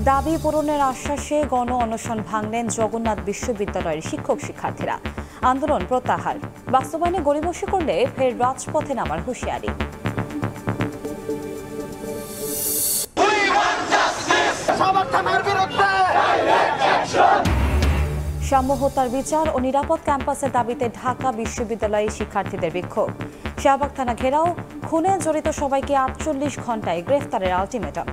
দাবি পূরণের আশ্বাসে গণ অনশন ভাঙলেন জগন্নাথ বিশ্ববিদ্যালয়ের শিক্ষক শিক্ষার্থীরা। আন্দোলন প্রত্যাহার, বাস্তবায়নে গড়িমসি করলে ফের রাজপথে নামার হুঁশিয়ারি। সাম্য হত্যার বিচার ও নিরাপদ ক্যাম্পাসের দাবিতে ঢাকা বিশ্ববিদ্যালয়ের শিক্ষার্থীদের বিক্ষোভ। শাহবাগ থানা ঘেরাও, খুনে জড়িত সবাইকে ৪৮ ঘণ্টায় গ্রেফতারের আলটিমেটাম।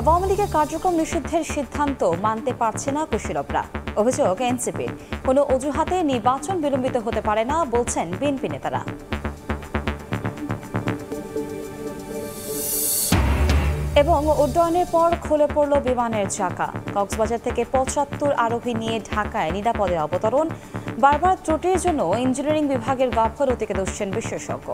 আওয়ামী লীগের কার্যক্রম নিষিদ্ধের সিদ্ধান্ত মানতে পারছে না কুশীলবরা। অভিযোগ এনসিপির কোনো অজুহাতে নির্বাচন বিলম্বিত হতে পারে না বলছেন বিএনপি নেতারা। এবং উড্ডয়নের পর খুলে পড়ল বিমানের চাকা। কক্সবাজার থেকে ৭৫ আরোহী নিয়ে ঢাকায় নিরাপদে অবতরণ। বারবার ত্রুটির জন্য ইঞ্জিনিয়ারিং বিভাগের গাফলতিকে দোষেন বিশেষজ্ঞ।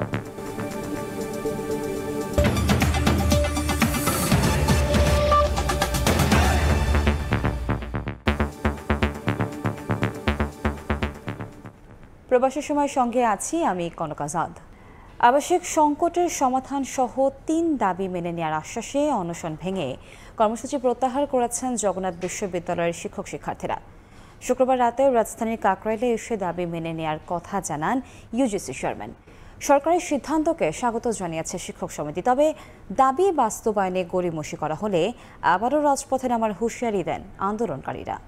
প্রবাসী সময়ের সঙ্গে আছি আমি কনক আজাদ। আবাসিক সংকটের সমাধান সহ ৩ দাবি মেনে নেওয়ার আশ্বাসে অনশন ভেঙে কর্মসূচি প্রত্যাহার করেছেন জগন্নাথ বিশ্ববিদ্যালয়ের শিক্ষক শিক্ষার্থীরা। শুক্রবার রাতে রাজধানীর কাকরাইলে এসে দাবি মেনে নেওয়ার কথা জানান ইউজিসি চেয়ারম্যান। সরকারের সিদ্ধান্তকে স্বাগত জানিয়েছে শিক্ষক সমিতি, তবে দাবি বাস্তবায়নে গড়িমসি করা হলে আবারও রাজপথে নামার হুঁশিয়ারি দেন আন্দোলনকারীরা।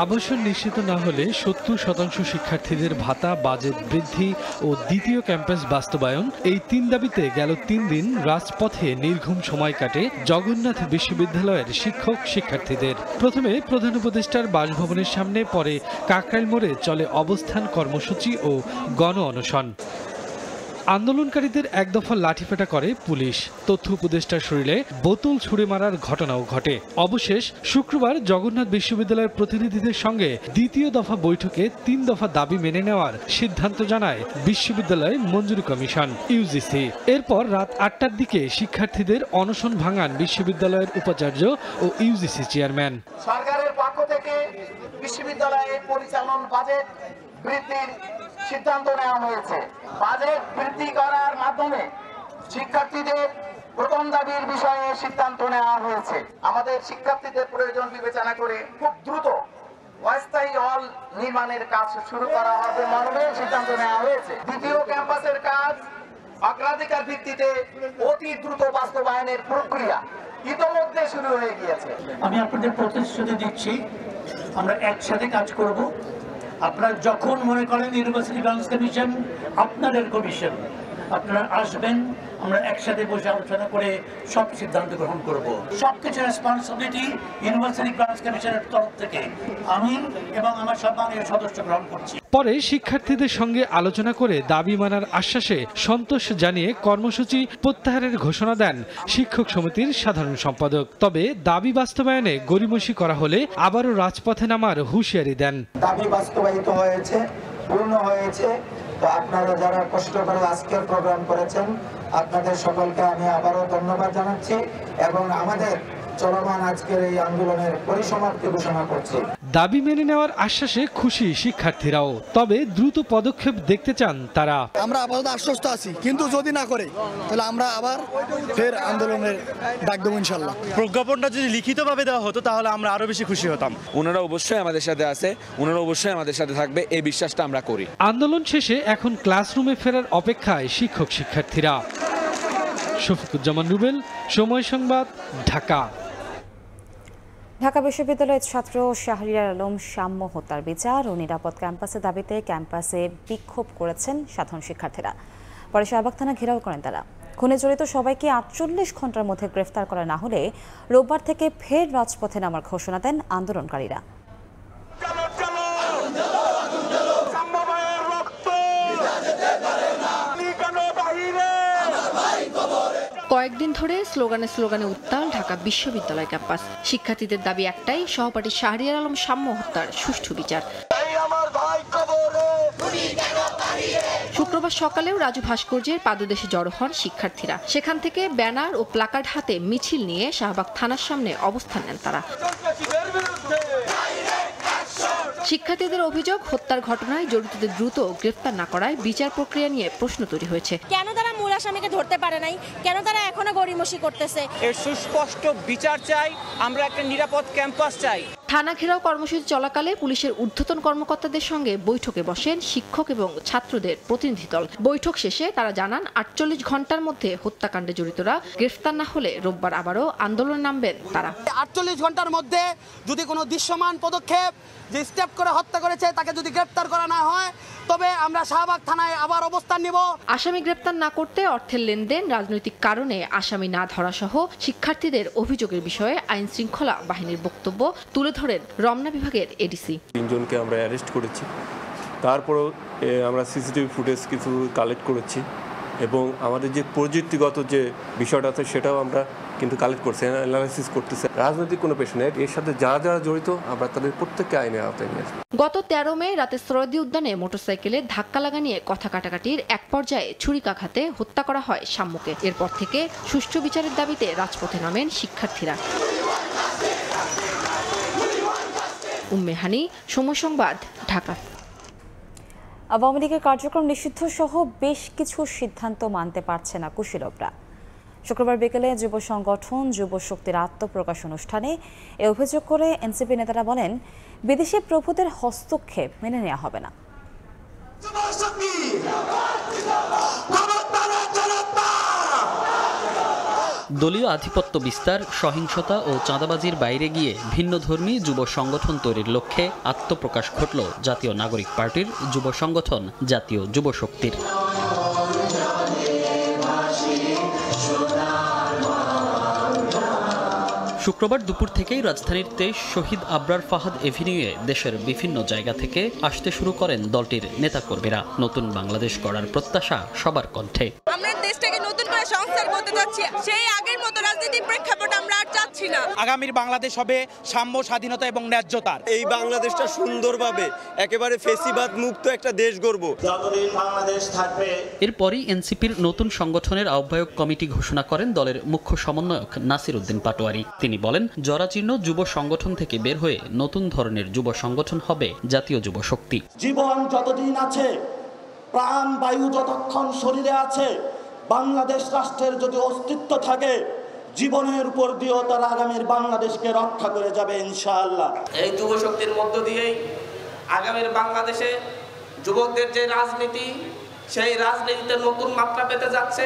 আবাসন নিশ্চিত না হলে ৭০% শিক্ষার্থীদের ভাতা, বাজেট বৃদ্ধি ও দ্বিতীয় ক্যাম্পাস বাস্তবায়ন, এই ৩ দাবিতে গেল ৩ দিন রাজপথে নির্ঘুম সময় কাটে জগন্নাথ বিশ্ববিদ্যালয়ের শিক্ষক শিক্ষার্থীদের। প্রথমে প্রধান উপদেষ্টার বাসভবনের সামনে, পরে কাকরাইল মোড়ে চলে অবস্থান কর্মসূচি ও গণ অনশন। আন্দোলনকারীদের এক দফা লাঠিপেটা করে পুলিশ, তথ্য উপদেষ্টার শরীরে বোতল ছুড়ে মারার ঘটনাও ঘটে। অবশেষ শুক্রবার জগন্নাথ বিশ্ববিদ্যালয়ের প্রতিনিধিদের সঙ্গে দ্বিতীয় দফা বৈঠকে ৩ দফা দাবি মেনে নেওয়ার সিদ্ধান্ত জানায় বিশ্ববিদ্যালয় মঞ্জুরি কমিশন ইউজিসি। এরপর রাত ৮টার দিকে শিক্ষার্থীদের অনশন ভাঙান বিশ্ববিদ্যালয়ের উপাচার্য ও ইউজিসি চেয়ারম্যান। সরকারের পক্ষ থেকে বিশ্ববিদ্যালয়ের পরিচালন বাজেট বৃদ্ধির সিদ্ধান্ত নেওয়া হয়েছে। বাজেট বৃদ্ধি করার মাধ্যমে শিক্ষার্থীদের প্রথম দাবির বিষয়ে সিদ্ধান্ত নেওয়া হয়েছে। আমাদের শিক্ষার্থীদের প্রয়োজন বিবেচনা করে খুব দ্রুত অস্থায়ী হল নির্মাণের কাজ শুরু করা হবে মর্মে সিদ্ধান্ত নেওয়া হয়েছে। দ্বিতীয় ক্যাম্পাসের কাজ অগ্রাধিকার ভিত্তিতে অতি দ্রুত বাস্তবায়নের প্রক্রিয়া ইতোমধ্যে শুরু হয়ে গিয়েছে। আমি আপনাদের প্রতিশ্রুতি দিচ্ছি, আমরা একসাথে কাজ করব। আপনারা যখন মনে করেন ইউনিভার্সিটি গ্রান্টস কমিশন আপনাদের কমিশন, আপনারা আসবেন, আমরা একসাথে বসে আলোচনা করে সব সিদ্ধান্ত গ্রহণ করব। সবকিছু রেসপন্সিবিলিটি ইউনিভার্সিটি গ্রান্টস কমিশনের তরফ থেকে আমি এবং আমার সম্মানীয় সদস্য গ্রহণ করছি। পরে শিক্ষার্থীদের সঙ্গে আলোচনা করে দাবি মানার আশ্বাসে সন্তোষ জানিয়ে কর্মসূচি প্রত্যাহারের ঘোষণা দেন শিক্ষক সমিতির সাধারণ সম্পাদক। তবে দাবি বাস্তবায়নে গড়িমসি করা হলে আবারও রাজপথে নামার হুঁশিয়ারি দেন। দাবি বাস্তবায়িত হয়েছে, পূর্ণ হয়েছে। তো আপনারা যারা কষ্ট করে আজকের প্রোগ্রাম করেছেন, আপনাদের সকলকে আমি আবারও ধন্যবাদ জানাচ্ছি এবং আমাদের চলমান আজকের এই আন্দোলনের পরিসমাপ্তি ঘোষণা করছি। দাবি মেনে নেওয়ার আশ্বাসে খুশি শিক্ষার্থীরাও, তবে দ্রুত পদক্ষেপ দেখতে চান তারা। আমরা আপাতত আশ্বস্ত আছি, কিন্তু যদি না করে তাহলে আমরা আবার ফের আন্দোলনের ডাক দেবো ইনশাল্লাহ। প্রজ্ঞাপনটা যদি লিখিতভাবে দেওয়া হতো তাহলে আমরা আরো বেশি খুশি হতাম। ওনারা অবশ্যই আমাদের সাথে আছে, ওনারা অবশ্যই আমাদের সাথে থাকবে, এই বিশ্বাসটা আমরা করি। আন্দোলন শেষে এখন ক্লাসরুমে ফেরার অপেক্ষায় শিক্ষক শিক্ষার্থীরা। শফিকুজ্জামান রুবেল, সময় সংবাদ, ঢাকা। ঢাকা বিশ্ববিদ্যালয়ের ছাত্র শাহরিয়ার আলম সাম্য হত্যার বিচার ও নিরাপদ ক্যাম্পাসের দাবিতে ক্যাম্পাসে বিক্ষোভ করেছেন সাধারণ শিক্ষার্থীরা। পরে শাহবাগ থানা ঘেরাও করেন তারা। খুনে জড়িত সবাইকে ৪৮ ঘণ্টার মধ্যে গ্রেফতার করা না হলে রোববার থেকে ফের রাজপথে নামার ঘোষণা দেন আন্দোলনকারীরা। কয়েকদিন ধরে স্লোগানে উত্তাল ঢাকা বিশ্ববিদ্যালয় ক্যাম্পাস। শিক্ষার্থীদের দাবি একটাই, সহপাঠী শাহরিয়ার আলম সাম্য হত্যার সুষ্ঠু বিচার। শুক্রবার সকালেও রাজু ভাস্কর্যের পাদদেশে জড়ো হন শিক্ষার্থীরা। সেখান থেকে ব্যানার ও প্লাকার্ড হাতে মিছিল নিয়ে শাহবাগ থানার সামনে অবস্থান নেন তারা। শিক্ষার্থীদের অভিযোগ, হত্যার ঘটনায় জড়িতদের দ্রুত গ্রেফতার না করায় বিচার প্রক্রিয়া নিয়ে প্রশ্ন তৈরি হয়েছে। কেন তারা মূল আসামিকে ধরতে পারে নাই, কেন তারা এখনো গড়িমসি করতেছে। এর সুস্পষ্ট বিচার চাই, আমরা একটা নিরাপদ ক্যাম্পাস চাই। থানা ঘেরাও কর্মসূচি চলাকালে পুলিশের ঊর্ধ্বতন কর্মকর্তাদের সঙ্গে বৈঠকে বসেন শিক্ষক এবং ছাত্রদের প্রতিনিধি দল। বৈঠক শেষে তারা জানান 48 ঘন্টার মধ্যে হত্যাকাণ্ডে জড়িতরা গ্রেফতার না হলে রোববার আবারও আন্দোলনে নামবেন তারা। 48 ঘন্টার মধ্যে যদি কোনো দৃশ্যমান পদক্ষেপ যে স্টেপ করে হত্যা করেছে তাকে যদি গ্রেফতার করা না হয়, তবে আমরা শাহবাগ থানায় আবার অবস্থান নিব। আসামি গ্রেফতার না করতে অর্থের লেনদেন, রাজনৈতিক কারণে আসামি না ধরা সহ শিক্ষার্থীদের অভিযোগের বিষয়ে আইন শৃঙ্খলা বাহিনীর বক্তব্য তুলে ধরেন রমনা বিভাগের এডিসি। 3 জনকে আমরা অ্যারেস্ট করেছি, তারপরও আমরা সিসিটিভি ফুটেজ কিছু কালেক্ট করেছি এবং আমাদের যে প্রযুক্তিগত যে বিষয়টা আছে সেটাও আমরা কিন্তু কালেক্ট করছি, অ্যানালাইসিস করতেছে। রাজনৈতিক কোনো পেশা নেই, এর সাথে যারা যারা জড়িত আমরা তাদের প্রত্যেককে আইনের আওতায় নিয়ে আসবো। গত 13 মে রাতে সরোয়ার্দী উদ্যানে মোটরসাইকেলে ধাক্কা লাগা নিয়ে কথা কাটাকাটির এক পর্যায়ে ছুরিকাঘাতে হত্যা করা হয় শাম্মুকে। এরপর থেকে সুষ্ঠু বিচারের দাবিতে রাজপথে নামেন শিক্ষার্থীরা। উম্মে হানি, সময় সংবাদ, ঢাকা। আওয়ামী লীগের কার্যক্রম নিষিদ্ধ সহ বেশ কিছু সিদ্ধান্ত মানতে পারছে না কুশীলবরা। শুক্রবার বিকেলে যুব সংগঠন যুব শক্তির আত্মপ্রকাশ অনুষ্ঠানে এ অভিযোগ করে এনসিপি নেতারা বলেন, বিদেশি প্রভুদের হস্তক্ষেপ মেনে নেওয়া হবে না। দলীয় আধিপত্য বিস্তার, সহিংসতা ও চাঁদাবাজির বাইরে গিয়ে ভিন্নধর্মী যুব সংগঠন তৈরির লক্ষ্যে আত্মপ্রকাশ ঘটল জাতীয় নাগরিক পার্টির যুব সংগঠন জাতীয় যুব শক্তির। শুক্রবার দুপুর থেকেই রাজধানীর 23 শহীদ আবরার ফাহাদ এভিনিউয়ে দেশের বিভিন্ন জায়গা থেকে আসতে শুরু করেন দলটির নেতাকর্মীরা। নতুন বাংলাদেশ গড়ার প্রত্যাশা সবার কণ্ঠে। আমরা দেশটাকে নতুন করে সংস্কার করতে যাচ্ছি, সেই আগের মতো রাজনৈতিক প্রেক্ষাপট আমরা আর চাচ্ছি না। আগামীর বাংলাদেশ হবে সাম্য, স্বাধীনতা এবং ন্যায্যতার। এই বাংলাদেশটা সুন্দরভাবে একেবারে ফেসিবাদ মুক্ত একটা দেশ গড়ব। যতদিন বাংলাদেশ থাকবে। এরপরই এনসিপির নতুন সংগঠনের আহ্বায়ক কমিটি ঘোষণা করেন দলের মুখ্য সমন্বয়ক নাসির উদ্দিন পাটোয়ারি। তিনি বলেন, জরাজীর্ণ যুব সংগঠন থেকে বের হয়ে নতুন ধরনের যুব সংগঠন হবে জাতীয় যুব শক্তি। জীবন যতদিন আছে, প্রাণ বায়ু যতক্ষণ শরীরে আছে, বাংলাদেশ রাষ্ট্রের যদি অস্তিত্ব থাকে, জীবনের উপর দিয়েও তারা আগামীর বাংলাদেশকে রক্ষা করে যাবে ইনশাআল্লাহ। এই যুব শক্তির মধ্য দিয়েই আগামীর বাংলাদেশে যুবকদের যে রাজনীতি, সেই রাজনীতিতে নতুন মাত্রা পেতে যাচ্ছে।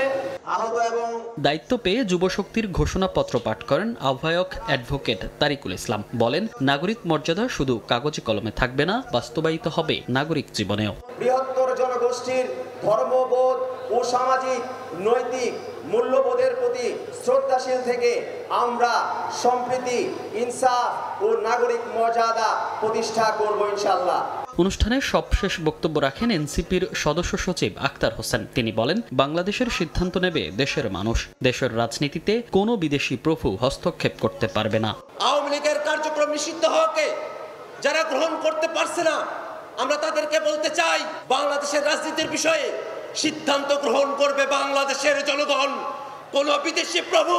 দায়িত্ব পেয়ে যুব শক্তির ঘোষণাপত্র পাঠ করেন আহ্বায়ক অ্যাডভোকেট তারিকুল ইসলাম। বলেন, নাগরিক মর্যাদা শুধু কাগজে কলমে থাকবে না, বাস্তবায়িত হবে নাগরিক জীবনেও। বৃহত্তর জনগোষ্ঠীর ধর্মবোধ ও সামাজিক নৈতিক মূল্যবোধের প্রতি শ্রদ্ধাশীল থেকে আমরা সম্প্রীতি, ইনসাফ ও নাগরিক মর্যাদা প্রতিষ্ঠা করব ইনশাআল্লাহ। অনুষ্ঠানে সবশেষ বক্তব্য রাখেন এনসিপির সদস্য সচিব আক্তার হোসেন। তিনি বলেন, বাংলাদেশের সিদ্ধান্ত নেবে দেশের মানুষ। দেশের রাজনীতিতে কোনো বিদেশি প্রভু হস্তক্ষেপ করতে পারবে না। আওয়ামী লীগের কার্যক্রম নিষিদ্ধ হওয়াকে যারা গ্রহণ করতে পারছে না, আমরা তাদেরকে বলতে চাই, বাংলাদেশের রাজনীতির বিষয়ে সিদ্ধান্ত গ্রহণ করবে বাংলাদেশের জনগণ। কোনো বিদেশি প্রভু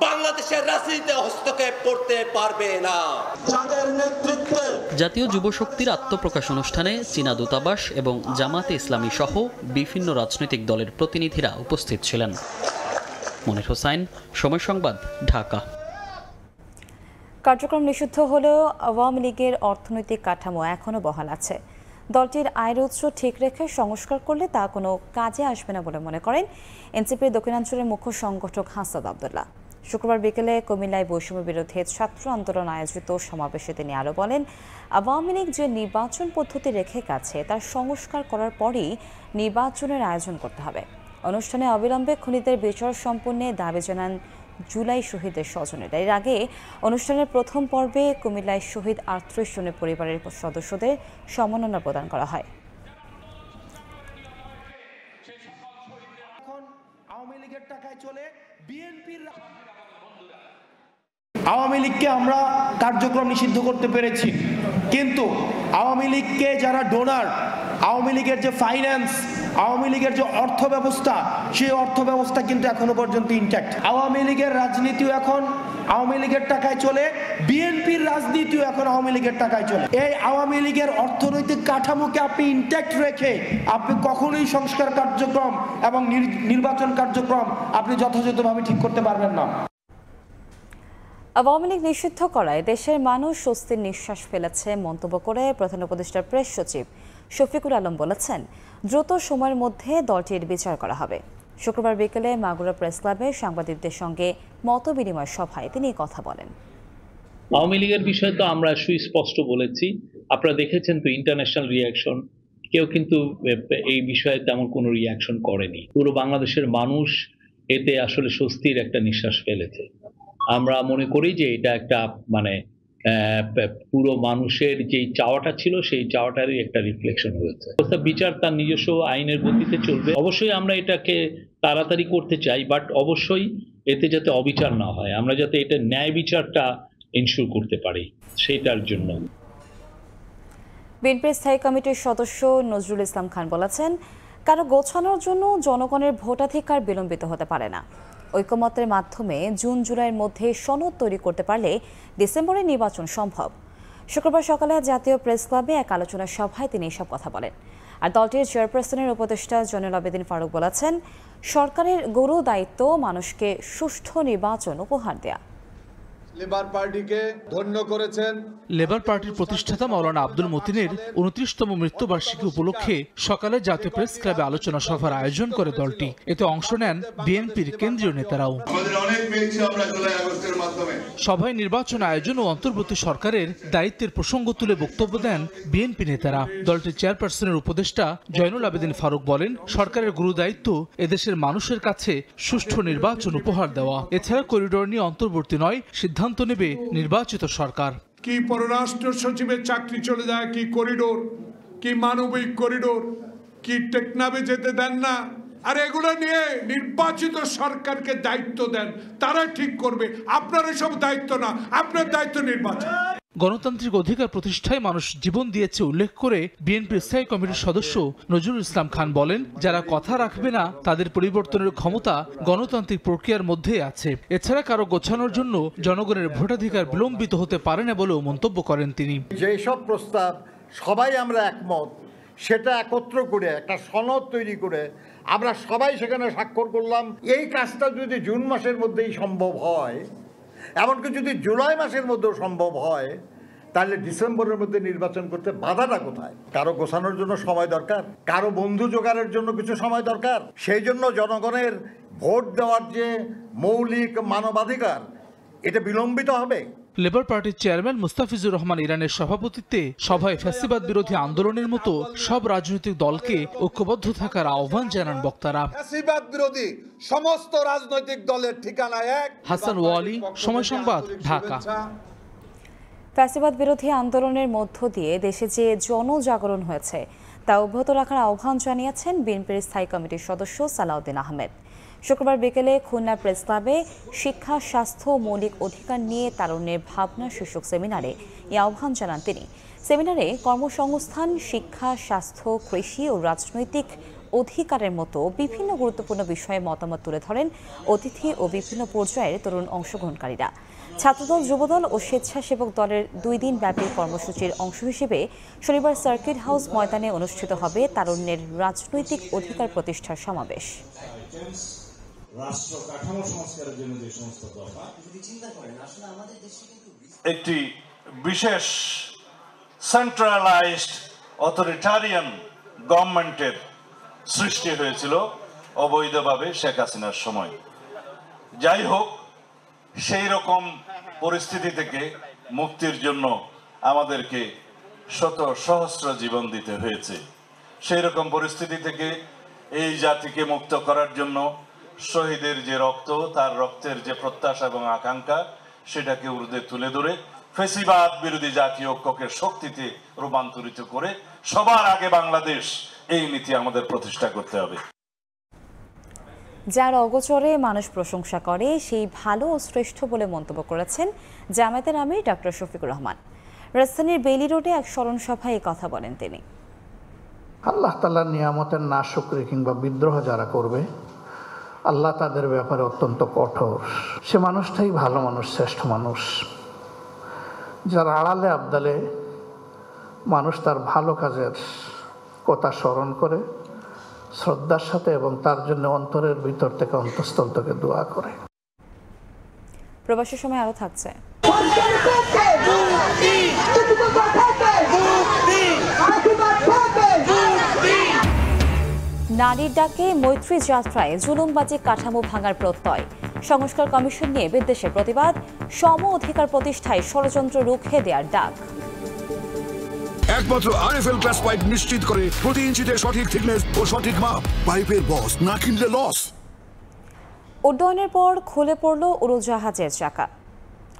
বাংলাদেশের রাজনীতিতে হস্তক্ষেপ করতে পারবে না। জাতীয় যুব শক্তির আত্মপ্রকাশ অনুষ্ঠানে চীনা দূতাবাস এবং জামাতে ইসলামী সহ বিভিন্ন রাজনৈতিক দলের প্রতিনিধিরা উপস্থিত ছিলেন। মনির হোসাইন, সময় সংবাদ, ঢাকা। কার্যক্রম নিষিদ্ধ হলেও আওয়ামী লীগের অর্থনৈতিক কাঠামো এখনও বহাল আছে। দলটির আয়ের উৎস ঠিক রেখে সংস্কার করলে তা কোনো কাজে আসবে না বলে মনে করেন এনসিপির দক্ষিণাঞ্চলের মুখ্য সংগঠক হাসান আব্দুল্লাহ। শুক্রবার বিকেলে কুমিল্লায় বৈষম্য বিরোধী ছাত্র আন্দোলন আয়োজিত সমাবেশে তিনি আরও বলেন, আওয়ামী লীগ যে নির্বাচন পদ্ধতি রেখে গেছে তার সংস্কার করার পরই নির্বাচনের আয়োজন করতে হবে। অনুষ্ঠানে অবিলম্বে খুনিদের বিচার সম্পন্নে দাবি জানান জুলাই শহীদের স্বজনেরা। এর আগে অনুষ্ঠানের প্রথম পর্বে কুমিল্লায় শহীদ 38 জনের পরিবারের সদস্যদের সম্মাননা প্রদান করা হয়। আওয়ামী লীগকে আমরা কার্যক্রম নিষিদ্ধ করতে পেরেছি, কিন্তু আওয়ামী লীগকে যারা ডোনার, আওয়ামী লীগের যে ফাইন্যান্স, আওয়ামী লীগের যে অর্থ ব্যবস্থা, সেই অর্থ ব্যবস্থা কিন্তু এখনো পর্যন্ত ইনট্যাক্ট। আওয়ামী লীগের রাজনীতিও এখন আওয়ামী লীগের টাকায় চলে, বিএনপির রাজনীতিও এখন আওয়ামী লীগের টাকায় চলে। এই আওয়ামী লীগের অর্থনৈতিক কাঠামোকে আপনি ইনট্যাক্ট রেখে আপনি কখনোই সংস্কার কার্যক্রম এবং নির্বাচন কার্যক্রম আপনি যথাযথভাবে ঠিক করতে পারবেন না। আওয়ামী লীগ নিষিদ্ধ করায় দেশের মানুষ স্বস্তির নিঃশ্বাস ফেলেছে মন্তব্য করে প্রধান উপদেষ্টার প্রেস সচিব শফিকুল আলম বলেছেন, দ্রুত সময়ের মধ্যে দলটির বিচার করা হবে। শুক্রবার বিকেলে মাগুরা প্রেস ক্লাবে সাংবাদিকদের সঙ্গে মতবিনিময় সভায় তিনি কথা বলেন। আওয়ামী লীগের বিষয়ে তো আমরা সুস্পষ্ট বলেছি, আপনারা দেখেছেন তো ইন্টারন্যাশনাল রিয়াকশন, কেউ কিন্তু এই বিষয়ে তেমন কোনো রিয়াকশন করেনি। পুরো বাংলাদেশের মানুষ এতে আসলে স্বস্তির একটা নিঃশ্বাস ফেলেছে। আমরা মনে করি যে এটা একটা পুরো মানুষের যেই চাওয়াটা ছিল সেই চাওয়াটারই একটা রিফ্লেকশন হয়েছে। বিচার তার নিজস্ব আইনের গতিতে চলবে। অবশ্যই আমরা এটাকে তাড়াতাড়ি করতে চাই, বাট অবশ্যই এতে যাতে অবিচার না হয়, আমরা যাতে এটা ন্যায় বিচারটা এনশিওর করতে পারি সেটার জন্য। বিএনপির স্থায়ী কমিটির সদস্য নজরুল ইসলাম খান বলেছেন, কারো গোছানোর জন্য জনগণের ভোটাধিকার বিলম্বিত হতে পারে না। ঐকমত্যের মাধ্যমে জুন জুলাইয়ের মধ্যে সনদ তৈরি করতে পারলে ডিসেম্বরে নির্বাচন সম্ভব। শুক্রবার সকালে জাতীয় প্রেস ক্লাবে এক আলোচনা সভায় তিনি এসব কথা বলেন। আর দলটির চেয়ারপারসনের উপদেষ্টা জয়নুল আবেদিন ফারুক বলেছেন, সরকারের গুরু দায়িত্ব মানুষকে সুষ্ঠু নির্বাচন উপহার দেয়া। লেবার পার্টিকে ধন্য করেছেন। লেবার পার্টির প্রতিষ্ঠাতা মাওলানা আব্দুল মতিনের 29তম মৃত্যুবার্ষিকী উপলক্ষে সকালে জাতীয় প্রেস ক্লাবে আলোচনা সভার আয়োজন করে দলটি। এতে অংশ নেন বিএনপির কেন্দ্রীয় নেতারাও। সভায় নির্বাচন আয়োজন ও অন্তর্বর্তী সরকারের দায়িত্বের প্রসঙ্গ তুলে বক্তব্য দেন বিএনপি নেতারা। দলটির চেয়ারপারসনের উপদেষ্টা জয়নুল আবেদিন ফারুক বলেন, সরকারের গুরু দায়িত্ব এদেশের মানুষের কাছে সুষ্ঠু নির্বাচন উপহার দেওয়া। এছাড়া করিডোর নিয়ে অন্তর্বর্তী নয়, সিদ্ধান্ত নেবে নির্বাচিত সরকার। কি পররাষ্ট্র সচিবের চাকরি চলে যায়, কি করিডোর, কি মানবিক করিডোর, কি টেকনাফে যেতে দেন না, আর এগুলো নিয়ে নির্বাচিত সরকারকে দায়িত্ব দেন, তারা ঠিক করবে। আপনার এসব দায়িত্ব না, আপনার দায়িত্ব নির্বাচন। গণতান্ত্রিক অধিকার প্রতিষ্ঠায় মানুষ জীবন দিয়েছে উল্লেখ করে বিএনপির স্থায়ী কমিটির সদস্য নজরুল ইসলাম খান বলেন, যারা কথা রাখবে না তাদের পরিবর্তনের ক্ষমতা গণতান্ত্রিক প্রক্রিয়ার মধ্যে আছে। এছাড়া কারো গোছানোর জন্য জনগণের ভোটাধিকার বিলম্বিত হতে পারে না বলেও মন্তব্য করেন তিনি। যেসব প্রস্তাব সবাই আমরা একমত, সেটা একত্র করে একটা সনদ তৈরি করে আমরা সবাই সেখানে স্বাক্ষর করলাম। এই কাজটা যদি জুন মাসের মধ্যেই সম্ভব হয়, এমনকি যদি জুলাই মাসের মধ্যেও সম্ভব হয়, তাহলে ডিসেম্বরের মধ্যে নির্বাচন করতে বাধাটা কোথায়? কারো গোছানোর জন্য সময় দরকার, কারো বন্ধু জোগাড়ের জন্য কিছু সময় দরকার। সেই জন্য জনগণের ভোট দেওয়ার যে মৌলিক মানবাধিকার, এটা বিলম্বিত হবে। লেবার পার্টির চেয়ারম্যান মুস্তাফিজুর রহমান ইরানের সভাপতিত্বে সভায় ফ্যাসিবাদ বিরোধী আন্দোলনের মতো সব রাজনৈতিক দলকে ঐক্যবদ্ধ থাকার আহ্বান জানান বক্তারা। ফ্যাসিবাদ বিরোধী সমস্ত রাজনৈতিক দলের ঠিকানা এক। হাসান ওয়ালি, সময় সংবাদ, ঢাকা। ফ্যাসিবাদ বিরোধী আন্দোলনের মধ্য দিয়ে দেশে যে জনজাগরণ হয়েছে তা অব্যাহত রাখার আহ্বান জানিয়েছেন বিএনপির স্থায়ী কমিটির সদস্য সালাউদ্দিন আহমেদ। শুক্রবার বিকেলে খুলনা প্রেস ক্লাবে শিক্ষা, স্বাস্থ্য, মৌলিক অধিকার নিয়ে তারুণ্যের ভাবনা শীর্ষক সেমিনারে এই আহ্বান জানান তিনি। সেমিনারে কর্মসংস্থান, শিক্ষা, স্বাস্থ্য, কৃষি ও রাজনৈতিক অধিকারের মতো বিভিন্ন গুরুত্বপূর্ণ বিষয়ে মতামত তুলে ধরেন অতিথি ও বিভিন্ন পর্যায়ের তরুণ অংশগ্রহণকারীরা। ছাত্রদল, যুবদল ও স্বেচ্ছাসেবক দলের 2 দিন ব্যাপী কর্মসূচির অংশ হিসেবে শনিবার সার্কিট হাউস ময়দানে অনুষ্ঠিত হবে তারুণ্যের রাজনৈতিক অধিকার প্রতিষ্ঠার সমাবেশ। রাষ্ট্র কাঠামো সংস্কারের জন্য যে সমস্ত দফা একটি বিশেষ সেন্ট্রালাইজড অথরিটারিয়ান গভর্নমেন্টের সৃষ্টি হয়েছিল অবৈধভাবে শেখ হাসিনার সময়। যাই হোক, সেই রকম পরিস্থিতি থেকে মুক্তির জন্য আমাদেরকে শত সহস্র জীবন দিতে হয়েছে। সেই রকম পরিস্থিতি থেকে এই জাতিকে মুক্ত করার জন্য শহীদের যে রক্ত, তার রক্তের যে প্রত্যাশা এবং আকাঙ্ক্ষা, সেটাকে ঊর্ধ্বে তুলে ধরে ফ্যাসিবাদ বিরোধী জাতীয় ঐক্যকে শক্তিতে রূপান্তরিত করে সবার আগে বাংলাদেশ, এই নীতি আমাদের প্রতিষ্ঠা করতে হবে। যার অগোচরে মানুষ প্রশংসা করে সেই ভালো ও শ্রেষ্ঠ বলে মন্তব্য করেছেন জামায়াতের আমির ডক্টর শফিকুর রহমান। রাজধানীর বেইলি রোডে এক স্মরণ সভায় এই কথা বলেন তিনি। আল্লাহ তাআলার নিয়ামতের নাশুকরি কিংবা বিদ্রোহ যারা করবে, আল্লাহ তাদের ব্যাপারে অত্যন্ত কঠোর। সে মানুষটাই ভালো মানুষ, শ্রেষ্ঠ মানুষ, যার আড়ালে আবদালে মানুষ তার ভালো কাজের কথা স্মরণ করে শ্রদ্ধার সাথে এবং তার জন্য অন্তরের ভিতর থেকে অন্তঃস্থল থেকে দোয়া করে। প্রবাসের সময় আরো থাকছে। নারীর ডাকে মৈত্রী যাত্রায় জুলুমবাজি কাঠামো ভাঙার প্রত্যয়। সংস্কার কমিশন নিয়ে বিদ্বেষের প্রতিবাদ। সম অধিকার প্রতিষ্ঠায় ষড়যন্ত্র রুখে দেওয়ার ডাক। একমাত্র আরএফএল গ্লাস পাইপ নিশ্চিত করে প্রতি ইঞ্চিতে সঠিক থিকনেস ও সঠিক মাপ। পাইপের বস, না কিনলে লস। উড্ডয়নের পর খুলে পড়ল উড়োজাহাজের চাকা।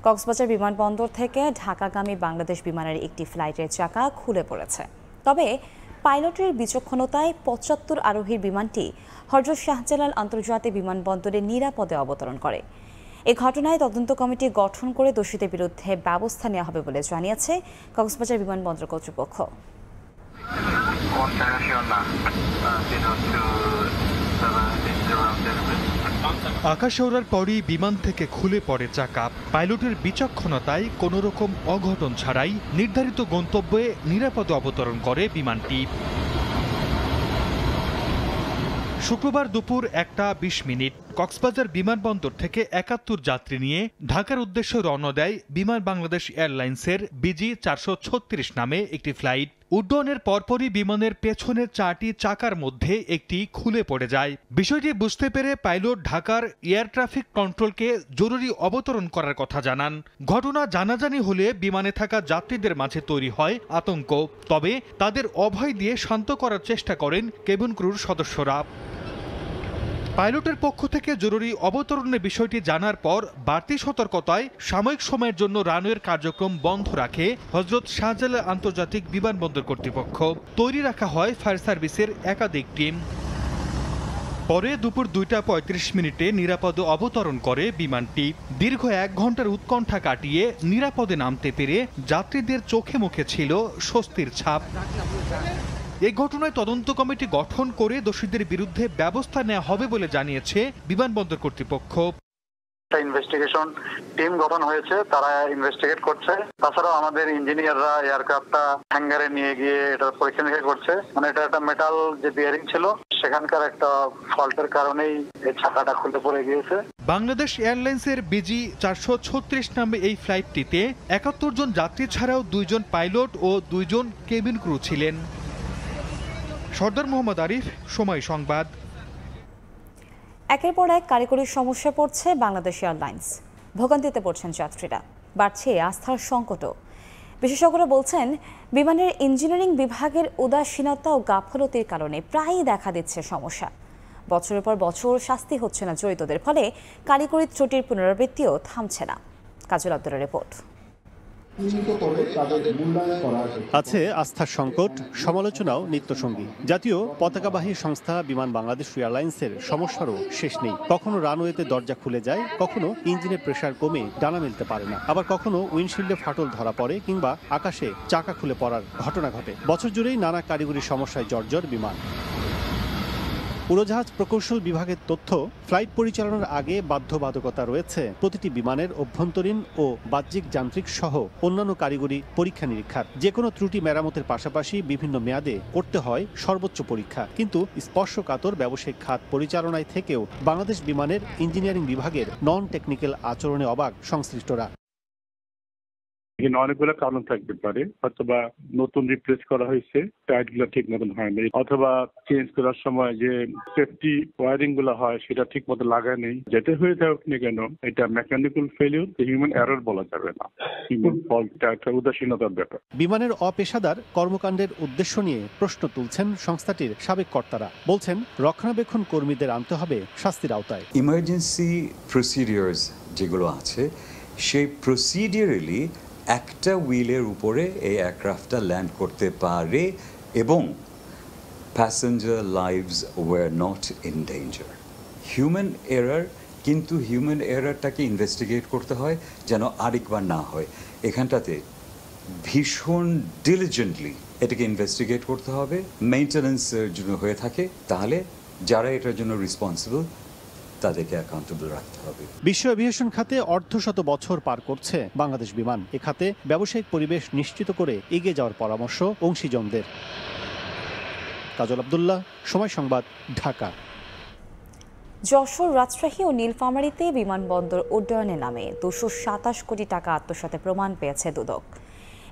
কক্সবাজার বিমানবন্দর থেকে ঢাকাগামী বাংলাদেশ বিমানের একটি ফ্লাইটের চাকা খুলে পড়েছে। তবে পাইলটের বিচক্ষণতায় ৭৫ আরোহীর বিমানটি হযরত শাহজালাল আন্তর্জাতিক বিমানবন্দরে নিরাপদে অবতরণ করে। এই ঘটনায় তদন্ত কমিটি গঠন করে দোষীদের বিরুদ্ধে ব্যবস্থা নেওয়া হবে বলে জানিয়েছে কক্সবাজার বিমানবন্দর কর্তৃপক্ষ। আকাশ ওড়ার পরই বিমান থেকে খুলে পড়ে চাকা। পাইলটের বিচক্ষণতায় কোনো রকম অঘটন ছাড়াই নির্ধারিত গন্তব্যে নিরাপদে অবতরণ করে বিমানটি। শুক্রবার দুপুর 1:20 কক্সবাজার বিমানবন্দর থেকে 71 যাত্রী নিয়ে ঢাকার উদ্দেশ্যে রওনা দেয় বিমান বাংলাদেশ এয়ারলাইন্সের BG-436 নামে একটি ফ্লাইট। উড্ডয়নের পরপরই বিমানের পেছনের 4টি চাকার মধ্যে একটি খুলে পড়ে যায়। বিষয়টি বুঝতে পেরে পাইলট ঢাকার এয়ার ট্রাফিক কন্ট্রোলকে জরুরি অবতরণ করার কথা জানান। ঘটনা জানাজানি হলে বিমানে থাকা যাত্রীদের মাঝে তৈরি হয় আতঙ্ক। তবে তাদের অভয় দিয়ে শান্ত করার চেষ্টা করেন কেবিন ক্রুর সদস্যরা। পাইলটের পক্ষ থেকে জরুরি অবতরণের বিষয়টি জানার পর বাড়তি সতর্কতায় সাময়িক সময়ের জন্য রানওয়ের কার্যক্রম বন্ধ রাখে হযরত শাহজালাল আন্তর্জাতিক বিমানবন্দর কর্তৃপক্ষ। তৈরি রাখা হয় ফায়ার সার্ভিসের একাধিক টিম। পরে দুপুর 2:35 নিরাপদে অবতরণ করে বিমানটি। দীর্ঘ 1 ঘন্টার উৎকণ্ঠা কাটিয়ে নিরাপদে নামতে পেরে যাত্রীদের চোখে মুখে ছিল স্বস্তির ছাপ। এই ঘটনায় তদন্ত কমিটি গঠন করে দোষীদের বিরুদ্ধে ব্যবস্থা নেওয়া হবে বলে জানিয়েছে বিমানবন্দর কর্তৃপক্ষ। ইনভেস্টিগেশন টিম গঠন হয়েছে, তারা ইনভেস্টিগেট করছে। তাছাড়াও আমাদের ইঞ্জিনিয়াররা এয়ারক্রাফটটা হ্যাঙ্গারে নিয়ে গিয়ে এটা পরীক্ষা নিরীক্ষা করছে। মানে এটা একটা মেটাল যে বিয়ারিং ছিল, সেখানকার একটা ফল্টের কারণেই এই চাকাটা খুলে পড়ে গিয়েছে। বাংলাদেশ এয়ারলাইন্সের BG-436 নামে এই ফ্লাইটটিতে 71 জন যাত্রী ছাড়াও 2 জন পাইলট ও 2 জন কেবিন ক্রু ছিলেন। সর্দার মোহাম্মদ আরিফ, সময় সংবাদ। একের পর এক কারিগরি সমস্যা পড়ছে বাংলাদেশ এয়ারলাইন্স। ভোগান্তিতে পড়ছেন যাত্রীরা, বাড়ছে আস্থার সংকটও। বিশেষজ্ঞরা বলছেন, বিমানের ইঞ্জিনিয়ারিং বিভাগের উদাসীনতা ও গাফলতির কারণে প্রায়ই দেখা দিচ্ছে সমস্যা। বছরের পর বছর শাস্তি হচ্ছে না জড়িতদের, ফলে কারিগরি ত্রুটির পুনরাবৃত্তিও থামছে না। কাজল আব্দুলের রিপোর্ট। আছে আস্থার সংকট, সমালোচনাও নিত্যসঙ্গী। জাতীয় পতাকাবাহী সংস্থা বিমান বাংলাদেশ এয়ারলাইন্সের সমস্যারও শেষ নেই। কখনো রানওয়েতে দরজা খুলে যায়, কখনো ইঞ্জিনের প্রেসার কমে ডানা মেলতে পারে না, আবার কখনো উইন্ডশিল্ডে ফাটল ধরা পড়ে কিংবা আকাশে চাকা খুলে পড়ার ঘটনা ঘটে। বছর জুড়েই নানা কারিগরি সমস্যায় জর্জর বিমান। উড়োজাহাজ প্রকৌশল বিভাগের তথ্য, ফ্লাইট পরিচালনার আগে বাধ্যবাধকতা রয়েছে প্রতিটি বিমানের অভ্যন্তরীণ ও বাহ্যিক যান্ত্রিক সহ অন্যান্য কারিগরি পরীক্ষা নিরীক্ষার। যে কোনো ত্রুটি মেরামতের পাশাপাশি বিভিন্ন মেয়াদে করতে হয় সর্বোচ্চ পরীক্ষা। কিন্তু স্পর্শকাতর ব্যবসায়িক খাত পরিচালনায় থেকেও বাংলাদেশ বিমানের ইঞ্জিনিয়ারিং বিভাগের নন টেকনিক্যাল আচরণে অবাক সংশ্লিষ্টরা। এখানে অনেকগুলো কারণ থাকতে পারে, অথবা নতুন রিপ্লেস করা হয়েছে, টাইট গুলো ঠিক মতন হয়নি, অথবা চেঞ্জ করার সময় যে সেফটি ওয়ারিং গুলো হয় সেটা ঠিক মতো লাগায় নেই। যেটা হয়ে থাকুক না কেন, এটা মেকানিক্যাল ফেলিউর, হিউম্যান এরর বলা যাবে না। হিউম্যান ফল্ট, এটা একটা উদাসীনতার ব্যাপার। বিমানের অপেশাদার কর্মকাণ্ডের উদ্দেশ্য নিয়ে প্রশ্ন তুলছেন সংস্থাটির সাবেক কর্তারা। বলছেন, রক্ষণাবেক্ষণ কর্মীদের আনতে হবে শাস্তির আওতায়। ইমার্জেন্সি প্রসিডিওরস যেগুলো আছে, সেই প্রসিডিওরালি একটা হুইলের উপরে এই এয়ারক্রাফটটা ল্যান্ড করতে পারে এবং passenger lives were not in danger. Human error, কিন্তু হিউম্যান এররটাকে ইনভেস্টিগেট করতে হয় যেন আরেকবার না হয়। এখানটাতে ভীষণ ডিলিজেন্টলি এটাকে ইনভেস্টিগেট করতে হবে। মেইনটেনেন্সের জন্য হয়ে থাকে তাহলে যারা এটার জন্য রেসপন্সিবল তাদেরকে অ্যাকাউন্টেবল রাখতে হবে। বিশ্ব এভিয়েশন খাতে অর্ধশত বছর পার করছে বাংলাদেশ বিমান। এ খাতে ব্যবসায়িক পরিবেশ নিশ্চিত করে এগিয়ে যাওয়ার পরামর্শ অংশীজনদের। কাজল আব্দুল্লাহ, সময় সংবাদ, ঢাকা। যশোর, রাজশাহী ও নীলফামারীতে বিমানবন্দর উড্ডয়নের নামে 227 কোটি টাকা আত্মসাতে প্রমাণ পেয়েছে দুদক।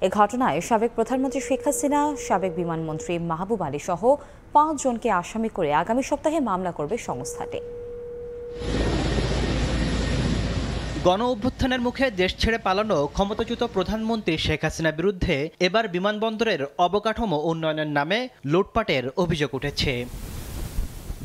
এ ঘটনায় সাবেক প্রধানমন্ত্রী শেখ হাসিনা, সাবেক বিমানমন্ত্রী মাহবুব আলী সহ 5 জনকে আসামি করে আগামী সপ্তাহে মামলা করবে সংস্থাটি। গণ অভ্যুত্থানের মুখে দেশ ছেড়ে পালানো ক্ষমতাচ্যুত প্রধানমন্ত্রী শেখ হাসিনার বিরুদ্ধে এবার বিমানবন্দরের অবকাঠামো উন্নয়নের নামে লুটপাটের অভিযোগ উঠেছে।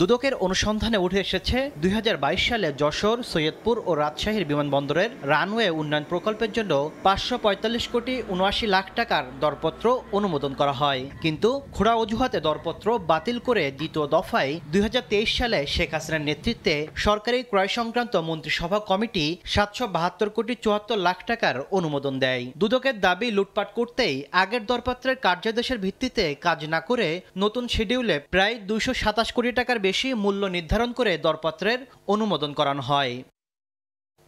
দুদকের অনুসন্ধানে উঠে এসেছে 2022 সালে যশোর, সৈয়দপুর ও রাজশাহীর বিমানবন্দরের রানওয়ে উন্নয়ন প্রকল্পের জন্য 545 কোটি 79 লাখ টাকার দরপত্র অনুমোদন করা হয়। কিন্তু খোঁড়া অজুহাতে দরপত্র বাতিল করে দ্বিতীয় দফায় 2023 সালে শেখ হাসিনার নেতৃত্বে সরকারি ক্রয় সংক্রান্ত মন্ত্রিসভা কমিটি 772 কোটি 74 লাখ টাকার অনুমোদন দেয়। দুদকের দাবি, লুটপাট করতেই আগের দরপত্রের কার্যাদেশের ভিত্তিতে কাজ না করে নতুন শিডিউলে প্রায় 227 কোটি টাকার বেশি মূল্য নির্ধারণ করে দরপত্রের অনুমোদন করানো হয়।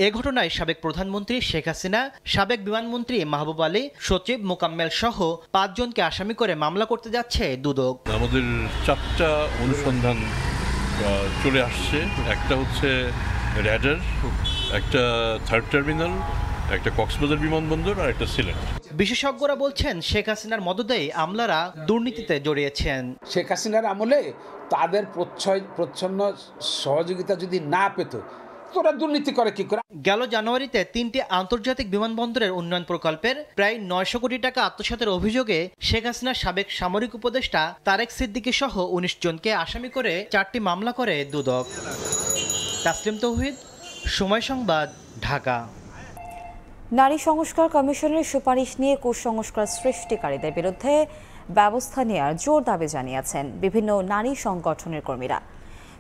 এ ঘটনায় সাবেক প্রধানমন্ত্রী শেখ হাসিনা, সাবেক বিমানমন্ত্রী মাহবুব আলী, সচিব মোকাম্মেল সহ 5 জনকে আসামি করে মামলা করতে যাচ্ছে দুদক। আমাদের 4টা অনুসন্ধান চলে আসছে। একটা হচ্ছে র্যাডার, একটা থার্ড টার্মিনাল, একটা কক্সবাজার বিমানবন্দর আর একটা সিলেট। বিশেষজ্ঞরা বলছেন শেখ হাসিনার মদদেই আমলারা দুর্নীতিতে জড়িয়েছেন। শেখ হাসিনার আমলে তাদের প্রচ্ছন্ন সহযোগিতা যদি না পেত তোরা দুর্নীতি করে কি করে। গেল জানুয়ারিতে 3টি আন্তর্জাতিক বিমানবন্দরের উন্নয়ন প্রকল্পের প্রায় 900 কোটি টাকা আত্মসাতের অভিযোগে শেখ হাসিনার সাবেক সামরিক উপদেষ্টা তারেক সিদ্দিকী সহ 19 জনকে আসামি করে 4টি মামলা করে দুদক। তাসলিম তৌহিদ, সময় সংবাদ, ঢাকা। নারী সংস্কার কমিশনের সুপারিশ নিয়ে কুসংস্কার সৃষ্টিকারীদের বিরুদ্ধে ব্যবস্থা নেওয়ার জোর দাবি জানিয়েছেন বিভিন্ন নারী সংগঠনের কর্মীরা।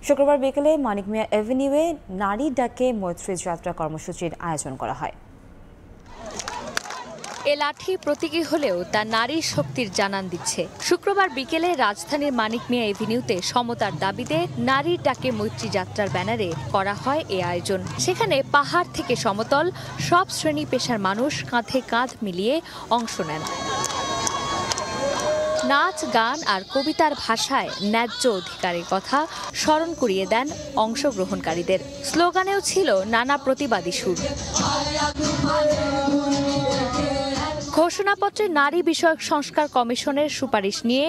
শুক্রবার বিকেলে মানিক মিয়া এভিনিউয়ে নারী ডাকে মৈত্রী যাত্রা কর্মসূচির আয়োজন করা হয়। এ লাঠি প্রতীকী হলেও তা নারী শক্তির জানান দিচ্ছে। শুক্রবার বিকেলে রাজধানীর মানিক মিয়া এভিনিউতে সমতার দাবিতে নারীর ডাকে মৈত্রী যাত্রার ব্যানারে করা হয় এ আয়োজন। সেখানে পাহাড় থেকে সমতল সব শ্রেণী পেশার মানুষ কাঁধে কাঁধ মিলিয়ে অংশ নেন। নাচ, গান আর কবিতার ভাষায় ন্যায্য অধিকারের কথা স্মরণ করিয়ে দেন অংশগ্রহণকারীদের। স্লোগানেও ছিল নানা প্রতিবাদী সুর। ঘোষণাপত্রে নারী বিষয়ক সংস্কার কমিশনের সুপারিশ নিয়ে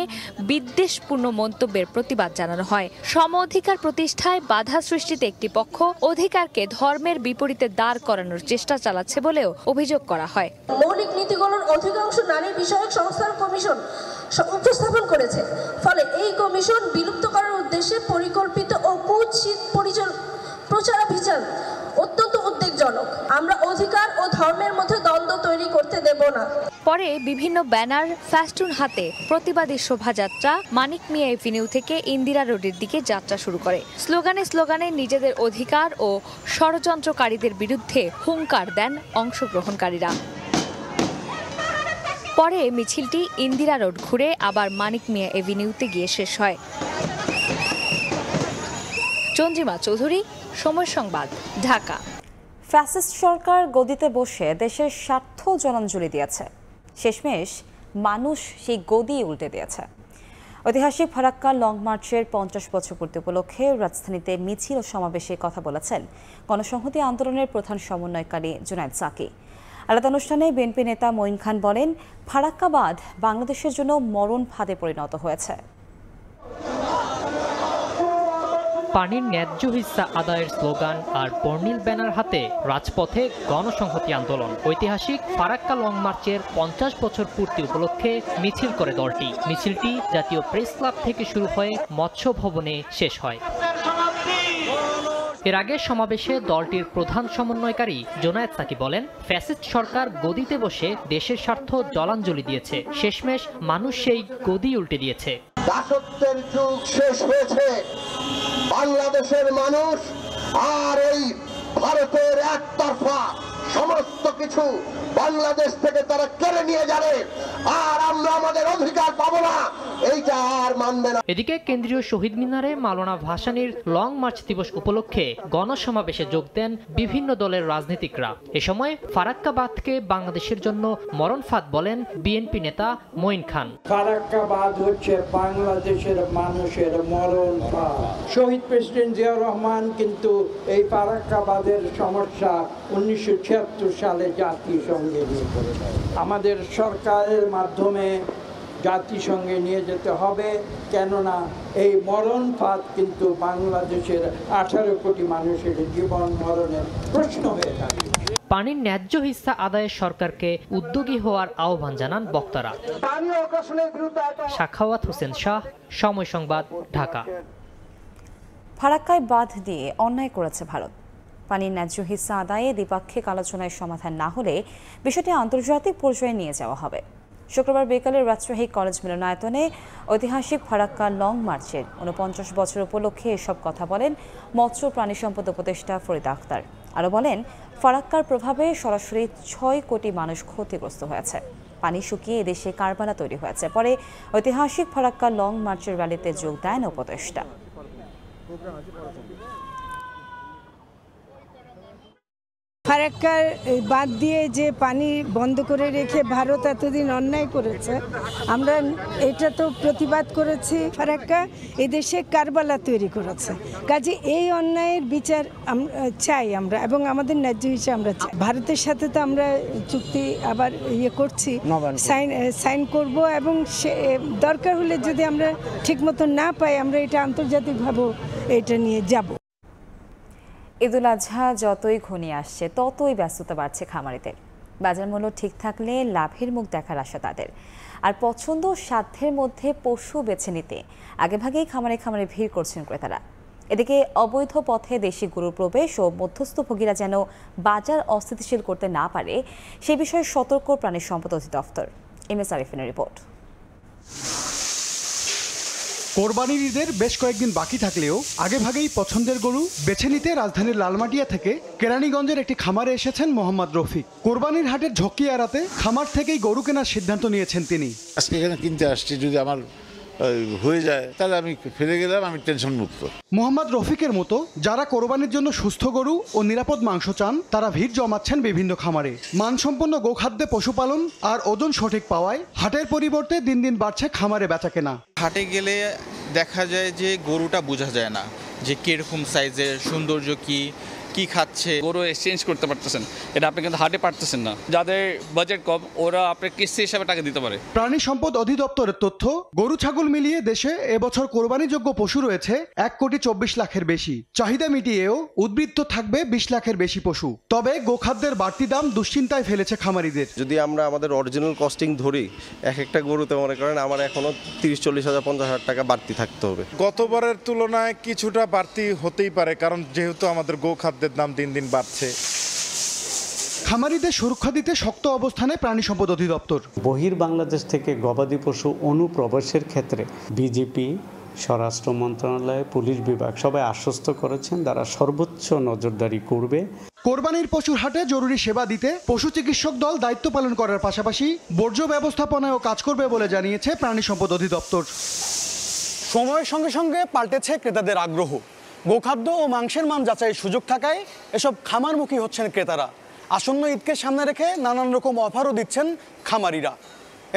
বিদ্বেষপূর্ণ মন্তব্যের প্রতিবাদ জানানো হয়। সম অধিকার প্রতিষ্ঠায় বাধা সৃষ্টিতে একটি পক্ষ অধিকারকে ধর্মের বিপরীতে দাঁড় করানোর চেষ্টা চালাচ্ছে বলেও অভিযোগ করা হয়। মৌলিক নীতিগুলোর অধিকাংশ নারী বিষয়ক সংস্কার কমিশন উপস্থাপন করেছে। ফলে এই কমিশন বিলুপ্ত করার উদ্দেশ্যে পরিকল্পিত ও কুৎসিত প্রচারাভিযান অত্যন্ত উদ্বেগজনক। আমরা অধিকার ও ধর্মের মধ্যে দ্বন্দ্ব তৈরি করতে দেব না। পরে বিভিন্ন ব্যানার, ফেস্টুন হাতে প্রতিবাদী শোভাযাত্রা মানিক মিয়া এভিনিউ থেকে ইন্দিরা রোডের দিকে যাত্রা শুরু করে। স্লোগানে নিজেদের অধিকার ও ষড়যন্ত্রকারীদের বিরুদ্ধে হুঙ্কার দেন অংশগ্রহণকারীরা। পরে মিছিলটি ইন্দিরা রোড ঘুরে আবার মানিক মিয়া এভিনিউতে গিয়ে শেষ হয়। চন্দ্রিমা চৌধুরী, সময় সংবাদ, ঢাকা। ফ্যাসিস্ট সরকার গদিতে বসে দেশের স্বার্থ জলাঞ্জলি দিয়েছে। শেষমেশ মানুষ সেই গদি উল্টে দিয়েছে। ঐতিহাসিক ফারাক্কা লং মার্চের 50 বছর পূর্তি উপলক্ষে রাজধানীতে মিছিল ও সমাবেশে কথা বলেছেন গণসংহতি আন্দোলনের প্রধান সমন্বয়কারী জুনায়েদ সাকি। আলাদা অনুষ্ঠানে বিএনপি নেতা মঈন খান বলেন, ফারাক্কা বাঁধ বাংলাদেশের জন্য মরণ ফাঁদে পরিণত হয়েছে। পানির ন্যায্য হিস্সা আদায়ের স্লোগান আর বর্ণিল ব্যানার হাতে রাজপথে গণসংহতি আন্দোলন। ঐতিহাসিক ফারাক্কা লং মার্চের 50 বছর পূর্তি উপলক্ষে মিছিল করে দলটি। মিছিলটি জাতীয় প্রেস ক্লাব থেকে শুরু হয়ে মৎস্য ভবনে শেষ হয়। এর আগে সমাবেশে দলটির প্রধান সমন্বয়কারী জুনায়েদ সাকি বলেন, ফ্যাসিস্ট সরকার গদিতে বসে দেশের স্বার্থ জলাঞ্জলি দিয়েছে। শেষমেশ মানুষ সেই গদি উল্টে দিয়েছে। দাসত্বের যুগ শেষ হয়েছে। বাংলাদেশের মানুষ আর এই ভারতের একতরফা সমস্ত কিছু বাংলাদেশ থেকে তারা কেড়ে নিয়ে যাবে, আর আমরা আমাদের অধিকার পাবো না, এইটা আর মানবে না। এদিকে কেন্দ্রীয় শহীদ মিনারে মাওলানা ভাসানীর লং মার্চ দিবস উপলক্ষে গণসমাবেশে যোগ দেন বিভিন্ন দলের রাজনীতিকরা। এ সময় ফারাক্কা বাঁধকে বাংলাদেশের জন্য মরণ ফাঁদ বলেন বিএনপি নেতা মঈন খান। ফারাক্কা বাঁধ হচ্ছে বাংলাদেশের মানুষের মরণ ফাঁদ। শহীদ প্রেসিডেন্ট জিয়াউর রহমান কিন্তু এই ফারাক্কা বাঁধের সমস্যা 1976 সালে জাতিসংঘে নিয়ে করে দেয়। আমাদের সরকারের মাধ্যমে জাতিসংঘে নিয়ে যেতে হবে, কেননা এই মরণ ফাঁদ কিন্তু বাংলাদেশের 18 কোটি মানুষের জীবন মরণের প্রশ্ন হয়ে থাকে। পানির ন্যায্য হিস্সা আদায়ে সরকারকে উদ্যোগী হওয়ার আহ্বান জানান বক্তারা। সাখাওয়াত হোসেন শাহ, সময় সংবাদ, ঢাকা। ফারাক্কায় বাঁধ দিয়ে অন্যায় করেছে ভারত। পানির ন্যায্য হিস্সা আদায়ে দ্বিপাক্ষিক আলোচনায় সমাধান না হলে বিষয়টি আন্তর্জাতিক পর্যায়ে নিয়ে যাওয়া হবে। শুক্রবার বিকালে রাজশাহী কলেজ মিলনায়তনে ঐতিহাসিক ফারাক্কা লং মার্চের 49 বছর উপলক্ষে এসব কথা বলেন মৎস্য প্রাণী সম্পদ উপদেষ্টা ফরিদা আক্তার। আরও বলেন, ফারাক্কার প্রভাবে সরাসরি 6 কোটি মানুষ ক্ষতিগ্রস্ত হয়েছে। পানি শুকিয়ে এদেশে কারবালা তৈরি হয়েছে। পরে ঐতিহাসিক ফারাক্কা লং মার্চের র্যালিতে যোগ দেন উপদেষ্টা। ফারাক্কার বাঁধ দিয়ে যে পানি বন্ধ করে রেখে ভারত এতদিন অন্যায় করেছে, আমরা এটা তো প্রতিবাদ করেছি। ফারাক্কা এদেশে কারবালা তৈরি করেছে, কাজে এই অন্যায়ের বিচার চাই আমরা, এবং আমাদের ন্যায্য হিসেবে আমরা চাই। ভারতের সাথে তো আমরা চুক্তি আবার করছি, সাইন করব, এবং দরকার হলে যদি আমরা ঠিকমতো না পাই, আমরা এটা আন্তর্জাতিকভাবে এটা নিয়ে যাব। ঈদুল আজহা যতই ঘনিয়ে আসছে ততই ব্যস্ততা বাড়ছে খামারিদের। বাজার মূল্য ঠিক থাকলে লাভের মুখ দেখার আশা তাদের। আর পছন্দ সাধ্যের মধ্যে পশু বেছে নিতে আগেভাগেই খামারে খামারে ভিড় করছেন ক্রেতারা। এদিকে অবৈধ পথে দেশি গরুর প্রবেশ ও মধ্যস্থভোগীরা যেন বাজার অস্থিতিশীল করতে না পারে সে বিষয়ে সতর্ক প্রাণী সম্পদ অধিদপ্তর। এমএস আরিফিনের রিপোর্ট। কোরবানির ঈদের বেশ কয়েকদিন বাকি থাকলেও আগেভাগেই পছন্দের গরু বেছে নিতে রাজধানীর লালমাটিয়া থেকে কেরানীগঞ্জের একটি খামারে এসেছেন মোহাম্মদ রফিক। কোরবানির হাটের ঝক্কি এড়াতে খামার থেকেই গরু কেনার সিদ্ধান্ত নিয়েছেন তিনি। আজকে এখানে কিনতে আসছি, যদি আমার হয়ে যায় তাহলে আমি ফিরে গেলাম, আমি টেনশন মুক্ত। মোহাম্মদ রফিকের মতো যারা কোরবানির জন্য সুস্থ গরু ও নিরাপদ মাংস চান, তারা ভিড় জমাচ্ছেন বিভিন্ন খামারে। মানসম্পন্ন গোখাদ্যে পশুপালন আর ওজন সঠিক পাওয়ায় হাটের পরিবর্তে দিন দিন বাড়ছে খামারে বেচাকেনা। হাটে গেলে দেখা যায় যে গরুটা বোঝা যায় না যে কিরকম সাইজের, সৌন্দর্য কি খাচ্ছে। গরু এক্সচেঞ্জ করতে পারতেছেন, এটা আপনি কিন্তু হাটে পারতেছেন না। যাদের বাজেট কম ওরা আপনার কিস্তি হিসাবে টাকা দিতে পারে। প্রাণী সম্পদ অধিদপ্তরের তথ্য, গরু ছাগল মিলিয়ে দেশে এবছর কোরবানিযোগ্য পশু রয়েছে 1,24 লাখের বেশি। চাহিদা মিটিয়েও উদ্বৃত্ত থাকবে 20 লাখের বেশি পশু। তবে গোখাদ্যের বাড়তি দাম দুশ্চিন্তায় ফেলেছে খামারিদের। যদি আমরা আমাদের অরিজিনাল কস্টিং ধরি, এক একটা গরুতে মনে করেন আমার এখনো 30-40 হাজার 50 হাজার টাকা বাড়তি থাকতে হবে। গতবারের তুলনায় কিছুটা বাড়তি হতেই পারে, কারণ যেহেতু আমাদের গোখাদ্য দাম দিন দিন বাড়ছে। খামারিদের সুরক্ষা দিতে শক্ত অবস্থানে প্রাণী সম্পদ অধিদপ্তর। বহির বাংলাদেশ থেকে গবাদি পশু অনুপ্রবেশের ক্ষেত্রে বিজেপি, স্বরাষ্ট্র মন্ত্রণালয়, পুলিশ বিভাগ সবাই আশ্বস্ত করেছেন তারা সর্বোচ্চ নজরদারি করবে। কোরবানির পশুর হাটে জরুরি সেবা দিতে পশু চিকিৎসক দল দায়িত্ব পালন করার পাশাপাশি বর্জ্য ব্যবস্থাপনায়ও কাজ করবে বলে জানিয়েছে প্রাণী সম্পদ অধিদপ্তর। সময়ের সঙ্গে সঙ্গে পাল্টেছে ক্রেতাদের আগ্রহ। গোখাদ্য ও মাংসের মান যাচাইয়ের সুযোগ থাকায় এসব খামারমুখী হচ্ছেন ক্রেতারা। আসন্ন ঈদকে সামনে রেখে নানান রকম অফারও দিচ্ছেন খামারিরা।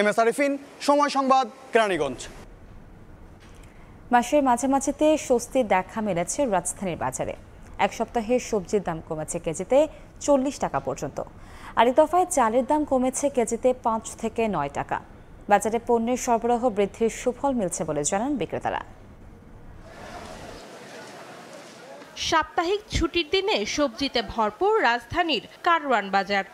এমএস আরিফিন, সময় সংবাদ, কেরানীগঞ্জ। মাসের মাঝামাঝিতে স্বস্তির দেখা মিলেছে রাজধানীর বাজারে। এক সপ্তাহে সবজির দাম কমেছে কেজিতে 40 টাকা পর্যন্ত। আর দফায় চালের দাম কমেছে কেজিতে 5 থেকে 9 টাকা। বাজারে পণ্যের সরবরাহ বৃদ্ধির সুফল মিলছে বলে জানান বিক্রেতারা। সাপ্তাহিক ছুটির দিনে সবজিতে ভরপুর রাজধানীর কারওয়ান বাজার।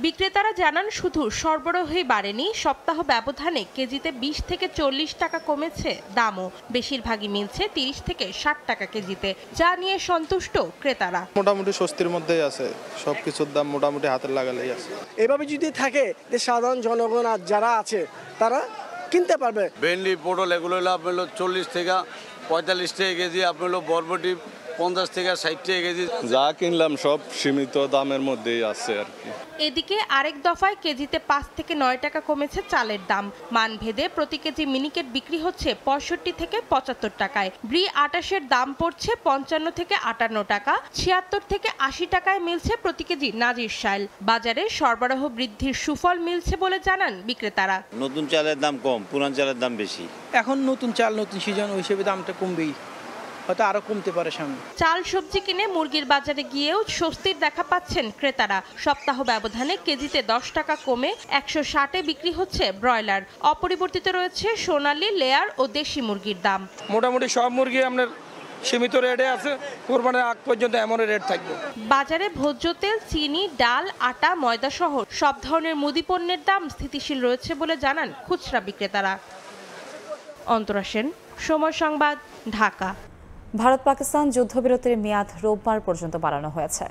বিক্রেতারা জানান শুধু সরবরাহই বাড়েনি, সপ্তাহ ব্যবধানে কেজিতে 20 থেকে 40 টাকা কমেছে দামও। বেশিরভাগই মিলছে 30 থেকে 60 টাকা কেজিতে, যা নিয়ে সন্তুষ্ট ক্রেতারা। মোটামুটি স্বস্তির মধ্যেই আছে, সবকিছুর দাম মোটামুটি হাতের লাগালেই আছে। এভাবে যদি থাকে যে সাধারণ জনগণ আর যারা আছে তারা কিনতে পারবে। ভেন্ডি, পটল এগুলো হলো আপনার 40 থেকে 45 টাকা কেজি, আপনার হলো বরবটি 50 থেকে 60 টাকা কেজি। যা কিনলাম সব সীমিত দামের মধ্যেই আছে আর কি। এদিকে আরেক দফায় কেজিতে 5 থেকে 9 টাকা কমেছে চালের দাম। মানভেদে প্রতি কেজি মিনিকেট বিক্রি হচ্ছে 65 থেকে 75 টাকায়। ব্রি 28-এর দাম পড়ছে 55 থেকে 58 টাকা। 76 থেকে 80 টাকায় মিলছে প্রতি কেজি নাজির শাইল। বাজারে সরবরাহ বৃদ্ধির সুফল মিলছে বলে জানান বিক্রেতারা। নতুন চালের দাম কম, পুরান চালের দাম বেশি। এখন নতুন চাল, নতুন সিজন, ওই হিসেবে দামটা কমবেই, হয়তো আরো কমতে পারে সামনে। চাল সবজি কিনে মুরগির বাজারে গিয়েও স্বস্তির দেখা পাচ্ছেন ক্রেতারা। সপ্তাহ ব্যবধানে কেজিতে 10 টাকা কমে 160-এ বিক্রি হচ্ছে ব্রয়লার। অপরিবর্তিত রয়েছে সোনালী, লেয়ার ও দেশি মুরগির দাম। মোটামুটি সব মুরগি আপনার সীমিত রেটে আছে, কোরবানির আগ পর্যন্ত এমন রেট থাকবে। বাজারে ভোজ্য তেল, চিনি, ডাল, আটা, ময়দা সহ সব ধরনের মুদি পণ্যের দাম স্থিতিশীল রয়েছে বলে জানান খুচরা বিক্রেতারা। অন্তরা সেন, সময় সংবাদ, ঢাকা। ভারত পাকিস্তান যুদ্ধবিরতির মেয়াদ রোববার পর্যন্ত বাড়ানো হয়েছে।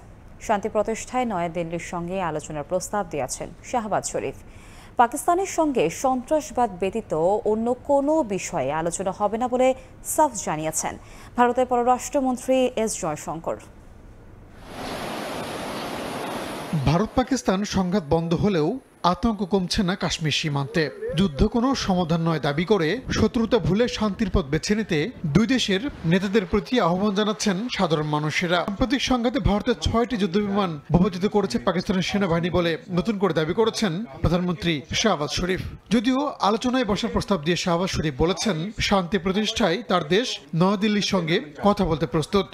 শান্তি প্রতিষ্ঠায় নয়াদিল্লির সঙ্গে আলোচনার প্রস্তাব দিয়েছেন শাহবাজ শরীফ। পাকিস্তানের সঙ্গে সন্ত্রাসবাদ ব্যতীত অন্য কোনো বিষয়ে আলোচনা হবে না বলে সাফ জানিয়েছেন ভারতের পররাষ্ট্রমন্ত্রী এস জয়শঙ্কর। ভারত পাকিস্তান সংঘাত বন্ধ হলেও আতঙ্ক কমছে না কাশ্মীর সীমান্তে। যুদ্ধ কোনো সমাধান নয় দাবি করে শত্রুতা ভুলে শান্তির পথ বেছে নিতে দুই দেশের নেতাদের প্রতি আহ্বান জানাচ্ছেন সাধারণ মানুষেরা। সাম্প্রতিক সংঘাতে ভারতের 6টি যুদ্ধবিমান ভূপাতিত করেছে পাকিস্তানের সেনাবাহিনী বলে নতুন করে দাবি করেছেন প্রধানমন্ত্রী শাহবাজ শরীফ। যদিও আলোচনায় বসার প্রস্তাব দিয়ে শাহবাজ শরীফ বলেছেন শান্তি প্রতিষ্ঠায় তার দেশ নয়াদিল্লির সঙ্গে কথা বলতে প্রস্তুত।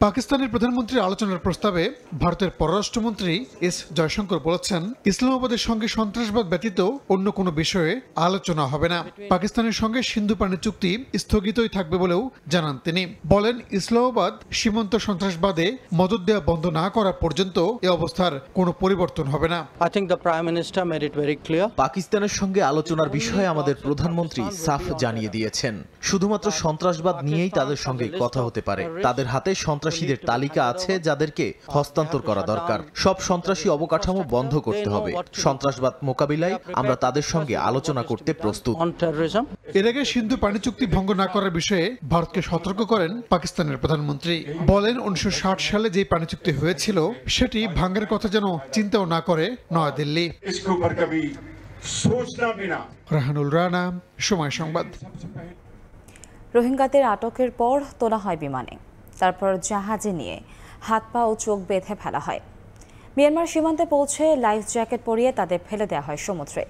পাকিস্তানের প্রধানমন্ত্রীর আলোচনার প্রস্তাবে ভারতের পররাষ্ট্রমন্ত্রী এস জয়শঙ্কর বলেছেন ইসলামাবাদের সঙ্গে সন্ত্রাসবাদ ব্যতীত অন্য কোনো বিষয়ে আলোচনা হবে না। পাকিস্তানের সঙ্গে সিন্ধু পানি চুক্তি স্থগিতই থাকবে বলেও জানান তিনি। বলেন ইসলামাবাদ সীমান্ত সন্ত্রাসবাদে মদদ দেওয়া বন্ধ না করা পর্যন্ত এ অবস্থার কোনো পরিবর্তন হবে না। পাকিস্তানের সঙ্গে আলোচনার বিষয়ে আমাদের প্রধানমন্ত্রী সাফ জানিয়ে দিয়েছেন শুধুমাত্র সন্ত্রাসবাদ নিয়েই তাদের সঙ্গে কথা হতে পারে। তাদের হাতে সন্ত্রাসীদের তালিকা আছে যাদেরকে হস্তান্তর করা দরকার। সব সন্ত্রাসী অবকাঠামো বন্ধ করতে হবে। সন্ত্রাসবাদ মোকাবিলায় আমরা তাদের সঙ্গে আলোচনা করতে প্রস্তুত। এর আগে সিন্ধু পানি চুক্তি ভঙ্গ না করার বিষয়ে ভারতকে সতর্ক করেন পাকিস্তানের প্রধানমন্ত্রী। বলেন 1960 সালে যে পানি চুক্তি হয়েছিল সেটি ভাঙ্গার কথা যেন চিন্তাও না করে নয়াদিল্লি। রাহানুল রানা, সময় সংবাদ। রোহিঙ্গাদের আটকের পর তোলা হয় বিমানে, তারপর জাহাজে নিয়ে হাত পা ও চোখ বেঁধে ফেলা হয়। মিয়ানমার সীমান্তে পৌঁছে লাইফ জ্যাকেট পরিয়ে তাদের ফেলে দেওয়া হয় সমুদ্রে।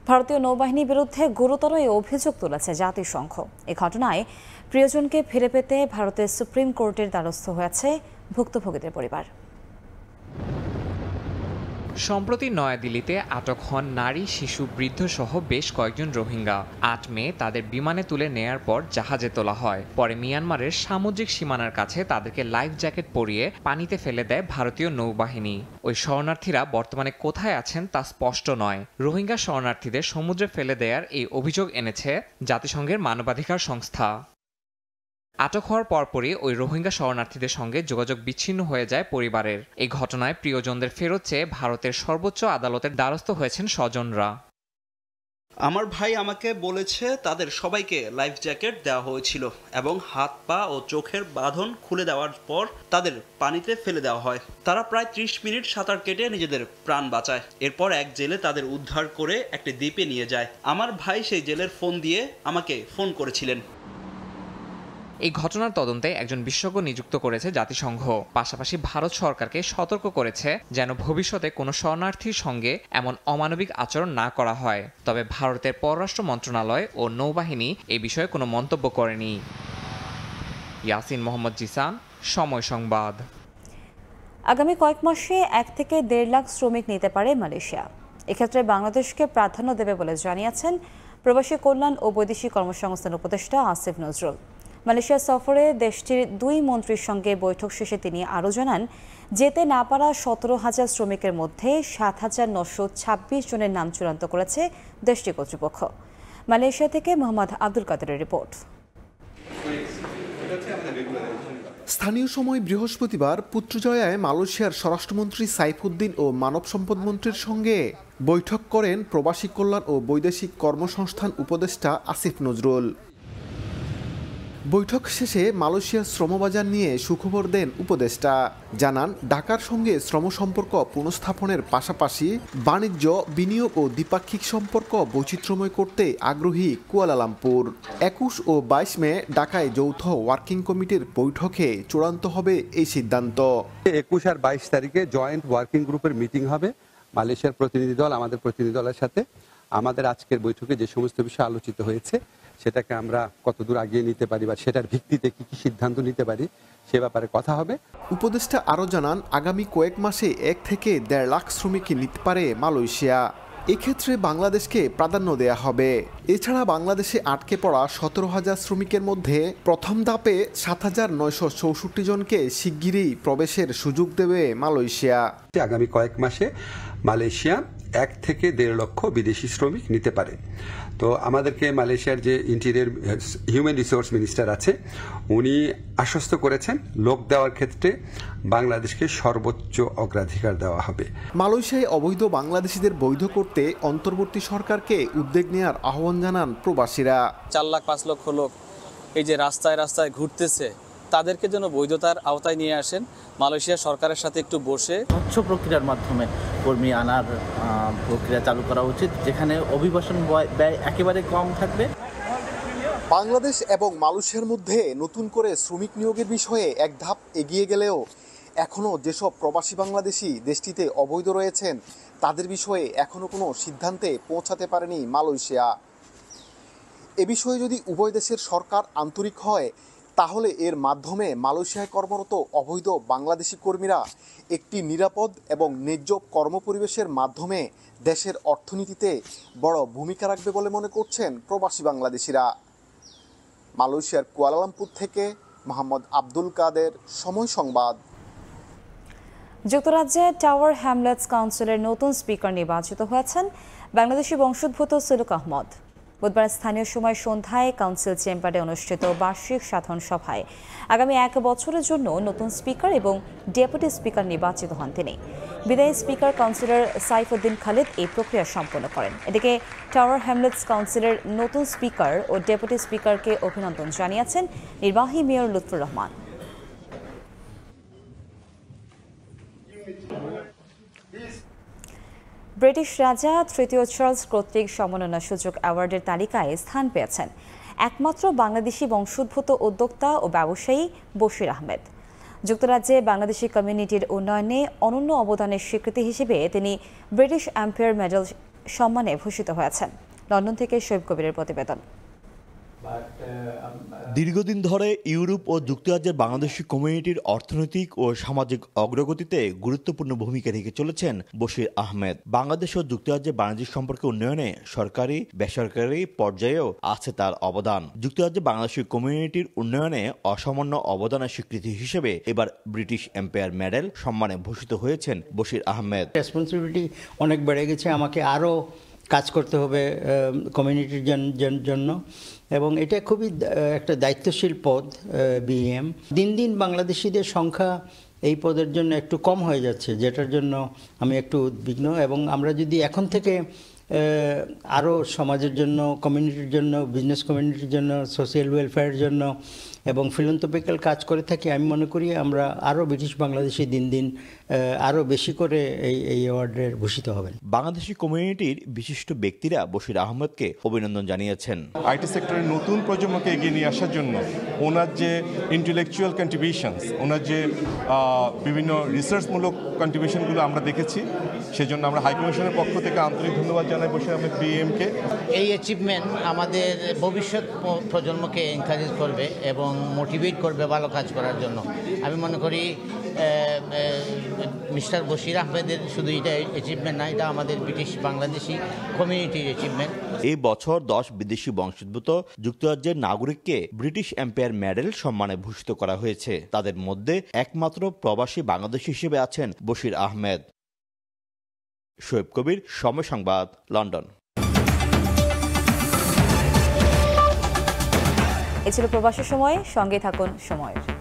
ভারতীয় নৌবাহিনীর বিরুদ্ধে গুরুতর এই অভিযোগ তুলেছে জাতিসংঘ। এ ঘটনায় প্রিয়জনকে ফিরে পেতে ভারতের সুপ্রিম কোর্টের দ্বারস্থ হয়েছে ভুক্তভোগীদের পরিবার। সম্প্রতি নয়াদিল্লিতে আটক হন নারী, শিশু, বৃদ্ধ সহ বেশ কয়েকজন রোহিঙ্গা। 8 মে তাদের বিমানে তুলে নেয়ার পর জাহাজে তোলা হয়। পরে মিয়ানমারের সামুদ্রিক সীমানার কাছে তাদেরকে লাইফ জ্যাকেট পরিয়ে পানিতে ফেলে দেয় ভারতীয় নৌবাহিনী। ওই শরণার্থীরা বর্তমানে কোথায় আছেন তা স্পষ্ট নয়। রোহিঙ্গা শরণার্থীদের সমুদ্রে ফেলে দেওয়ার এই অভিযোগ এনেছে জাতিসংঘের মানবাধিকার সংস্থা। আটক হওয়ার পরপরই ওই রোহিঙ্গা শরণার্থীদের সঙ্গে যোগাযোগ বিচ্ছিন্ন হয়ে যায় পরিবারের। এই ঘটনায় প্রিয়জনদের ফেরত চেয়ে ভারতের সর্বোচ্চ আদালতের দ্বারস্থ হয়েছেন স্বজনরা। আমার ভাই আমাকে বলেছে তাদের সবাইকে লাইফ জ্যাকেট দেওয়া হয়েছিল এবং হাত পা ও চোখের বাঁধন খুলে দেওয়ার পর তাদের পানিতে ফেলে দেওয়া হয়। তারা প্রায় 30 মিনিট সাঁতার কেটে নিজেদের প্রাণ বাঁচায়। এরপর এক জেলে তাদের উদ্ধার করে একটি দ্বীপে নিয়ে যায়। আমার ভাই সেই জেলের ফোন দিয়ে আমাকে ফোন করেছিলেন। এই ঘটনার তদন্তে একজন বিশেষজ্ঞ নিযুক্ত করেছে জাতিসংঘ। পাশাপাশি ভারত সরকারকে সতর্ক করেছে যেন ভবিষ্যতে কোনো শরণার্থীর সঙ্গে এমন অমানবিক আচরণ না করা হয়। তবে ভারতের পররাষ্ট্র মন্ত্রণালয় ও নৌবাহিনী এই বিষয়ে কোনো মন্তব্য করেনি। ইয়াসিন মোহাম্মদ জিসান, সময় সংবাদ। আগামী কয়েক মাসে 1 থেকে 1.5 লাখ শ্রমিক নিতে পারে মালয়েশিয়া। এক্ষেত্রে বাংলাদেশকে প্রাধান্য দেবে বলে জানিয়েছেন প্রবাসী কল্যাণ ও বৈদেশিক কর্মসংস্থান উপদেষ্টা আসিফ নজরুল। মালয়েশিয়া সফরে দেশটির 2 মন্ত্রীর সঙ্গে বৈঠক শেষে তিনি আরও জানান যেতে না পারা 17,000 শ্রমিকের মধ্যে 7,926 জনের নাম চূড়ান্ত করেছে দেশটির কর্তৃপক্ষ। মালয়েশিয়া থেকে মোহাম্মদ আব্দুল কাদেরের রিপোর্ট। স্থানীয় সময় বৃহস্পতিবার পুত্রজয়ায় মালয়েশিয়ার স্বরাষ্ট্রমন্ত্রী সাইফুদ্দিন ও মানব সম্পদ মন্ত্রীর সঙ্গে বৈঠক করেন প্রবাসী কল্যাণ ও বৈদেশিক কর্মসংস্থান উপদেষ্টা আসিফ নজরুল। বৈঠক শেষে মালয়েশিয়ার শ্রমবাজার নিয়ে সুখবর দেন উপদেষ্টা। জানান ঢাকার সঙ্গে শ্রম সম্পর্ক পুনঃস্থাপনের পাশাপাশি বাণিজ্য, বিনিয়োগ ও দ্বিপাক্ষিক সম্পর্ক বৈচিত্র্যময় করতে আগ্রহী কুয়ালালামপুর। 21 ও 22 মে ঢাকায় যৌথ ওয়ার্কিং কমিটির বৈঠকে চূড়ান্ত হবে এই সিদ্ধান্ত। 21 আর 22 তারিখে জয়েন্ট ওয়ার্কিং গ্রুপের মিটিং হবে মালয়েশিয়ার প্রতিনিধি দল আমাদের প্রতিনিধি দলের সাথে। আমাদের আজকের বৈঠকে যে সমস্ত বিষয় আলোচিত হয়েছে সেটাকে আমরা কতদূর আগিয়ে নিতে পারি বা সেটার ভিত্তিতে কি কি সিদ্ধান্ত নিতে পারি সে ব্যাপারে কথা হবে। উপদেষ্টা আরও জানান আগামী কয়েক মাসে 1 থেকে 1.5 লাখ শ্রমিক নিতে পারে মালয়েশিয়া। এক্ষেত্রে বাংলাদেশকে প্রাধান্য দেয়া হবে। এছাড়া বাংলাদেশে আটকে পড়া 17,000 শ্রমিকের মধ্যে প্রথম ধাপে 7,964 জনকে শিগগিরই প্রবেশের সুযোগ দেবে মালয়েশিয়া। আগামী কয়েক মাসে মালয়েশিয়া 1 থেকে 1.5 লক্ষ বিদেশি শ্রমিক নিতে পারে। তো আমাদেরকে মালয়েশিয়ার যে ইন্টেরিয়র হিউম্যান রিসোর্স মিনিস্টার আছে উনি আশ্বস্ত করেছেন লোক দেওয়ার ক্ষেত্রে বাংলাদেশকে সর্বোচ্চ অগ্রাধিকার দেওয়া হবে। মালয়েশিয়ায় অবৈধ বাংলাদেশিদের বৈধ করতে অন্তর্বর্তী সরকারকে উদ্যোগ নেওয়ার আহ্বান জানান প্রবাসীরা। 4 লাখ 5 লক্ষ লোক এই যে রাস্তায় রাস্তায় ঘুরতেছে তাদেরকে যেন বৈধতার আওতায় নিয়ে আসেন। মালয়েশিয়া সরকারের সাথে একটু বসে স্বচ্ছ প্রক্রিয়ার মাধ্যমে কর্মী আনার প্রক্রিয়া চালু করা উচিত, যেখানে অভিবাসন ব্যয় একেবারে কম থাকবে। বাংলাদেশ এবং মালয়েশিয়ার মধ্যে নতুন করে শ্রমিক নিয়োগের বিষয়ে এক ধাপ এগিয়ে গেলেও এখনও যেসব প্রবাসী বাংলাদেশি দেশটিতে অবৈধ রয়েছেন তাদের বিষয়ে এখনও কোনো সিদ্ধান্তে পৌঁছাতে পারেনি মালয়েশিয়া। এ বিষয়ে যদি উভয় দেশের সরকার আন্তরিক হয় তাহলে এর মাধ্যমে মালয়েশিয়ায় কর্মরত অবৈধ বাংলাদেশি কর্মীরা একটি নিরাপদ এবং ন্যায্য কর্মপরিবেশের মাধ্যমে দেশের অর্থনীতিতে বড় ভূমিকা রাখবে বলে মনে করছেন প্রবাসী বাংলাদেশিরা। মালয়েশিয়ার কুয়ালালামপুর থেকে মোহাম্মদ আব্দুল কাদের, সময় সংবাদ। যুক্তরাজ্যে টাওয়ার হ্যামলেটস কাউন্সিলের নতুন স্পিকার নির্বাচিত হয়েছেন বাংলাদেশি বংশোদ্ভূত সুলুক আহমদ। বুধবার স্থানীয় সময় সন্ধ্যায় কাউন্সিল চেম্বারে অনুষ্ঠিত বার্ষিক সাধারণ সভায় আগামী 1 বছরের জন্য নতুন স্পিকার এবং ডেপুটি স্পিকার নির্বাচিত হন তিনি। বিদায়ী স্পিকার কাউন্সিলর সাইফুদ্দিন খালিদ এই প্রক্রিয়া সম্পন্ন করেন। এদিকে টাওয়ার হ্যামলেটস কাউন্সিলের নতুন স্পিকার ও ডেপুটি স্পিকারকে অভিনন্দন জানিয়েছেন নির্বাহী মেয়র লুৎফুর রহমান। ব্রিটিশ রাজা তৃতীয় চার্লস কর্তৃক সম্মাননা সূচক অ্যাওয়ার্ডের তালিকায় স্থান পেয়েছেন একমাত্র বাংলাদেশি বংশোদ্ভূত উদ্যোক্তা ও ব্যবসায়ী বশির আহমেদ। যুক্তরাজ্যে বাংলাদেশি কমিউনিটির উন্নয়নে অনন্য অবদানের স্বীকৃতি হিসেবে তিনি ব্রিটিশ এম্পায়ার মেডেল সম্মানে ভূষিত হয়েছেন। লন্ডন থেকে শোয়েব কবিরের প্রতিবেদন। দীর্ঘদিন ধরে ইউরোপ ও যুক্তরাজ্যের বাংলাদেশি কমিউনিটির অর্থনৈতিক ও সামাজিক অগ্রগতিতে গুরুত্বপূর্ণ ভূমিকা রেখে চলেছেন বশির আহমেদ। বাংলাদেশ ও যুক্তরাজ্যের বাণিজ্যিক সম্পর্ক উন্নয়নে সরকারি বেসরকারি পর্যায়েও আছে তার অবদান। যুক্তরাজ্যে বাংলাদেশি কমিউনিটির উন্নয়নে অসামান্য অবদানের স্বীকৃতি হিসেবে এবার ব্রিটিশ এম্পায়ার মেডেল সম্মানে ভূষিত হয়েছেন বশির আহমেদ। রেসপন্সিবিলিটি অনেক বেড়ে গেছে, আমাকে আরও কাজ করতে হবে কমিউনিটির জন্য, এবং এটা খুবই একটা দায়িত্বশীল পদ বিএম। দিন দিন বাংলাদেশিদের সংখ্যা এই পদের জন্য একটু কম হয়ে যাচ্ছে, যেটার জন্য আমি একটু উদ্বিগ্ন। এবং আমরা যদি এখন থেকে আরও সমাজের জন্য, কমিউনিটির জন্য, বিজনেস কমিউনিটির জন্য, সোশ্যাল ওয়েলফেয়ারের জন্য এবং ফিলান্থ্রপিক্যাল কাজ করে থাকি, আমি মনে করি আমরা আরও ব্রিটিশ বাংলাদেশি দিন দিন আরও বেশি করে এই অ্যাওয়ার্ডের ভূষিত হবেন। বাংলাদেশি কমিউনিটির বিশিষ্ট ব্যক্তিরা বশির আহমেদকে অভিনন্দন জানিয়েছেন। আইটি সেক্টরের নতুন প্রজন্মকে এগিয়ে নিয়ে আসার জন্য ওনার যে ইন্টেলেকচুয়াল কন্ট্রিবিউশনস, ওনার যে বিভিন্ন রিসার্চমূলক কন্ট্রিবিউশনগুলো আমরা দেখেছি, সেজন্য আমরা হাইকমিশনের পক্ষ থেকে আন্তরিক ধন্যবাদ জানাই বশির আহমেদ পিএমকে। এই অ্যাচিভমেন্ট আমাদের ভবিষ্যৎ প্রজন্মকে এনকারেজ করবে এবং মোটিভেট করবে ভালো কাজ করার জন্য। আমি মনে করি মিস্টার বশির আহমেদের শুধু এটা অ্যাচিভমেন্ট না, এটা আমাদের ব্রিটিশ বাংলাদেশি কমিউনিটির অ্যাচিভমেন্ট। এই বছর 10 বিদেশি বংশোদ্ভূত যুক্তরাজ্যের নাগরিককে ব্রিটিশ এম্পায়ার মেডেল সম্মানে ভূষিত করা হয়েছে। তাদের মধ্যে একমাত্র প্রবাসী বাংলাদেশি হিসেবে আছেন বশির আহমেদ। শোয়েব কবির, সময় সংবাদ, লন্ডন। এ ছিল প্রবাসী সময়, সঙ্গে থাকুন সময়ের।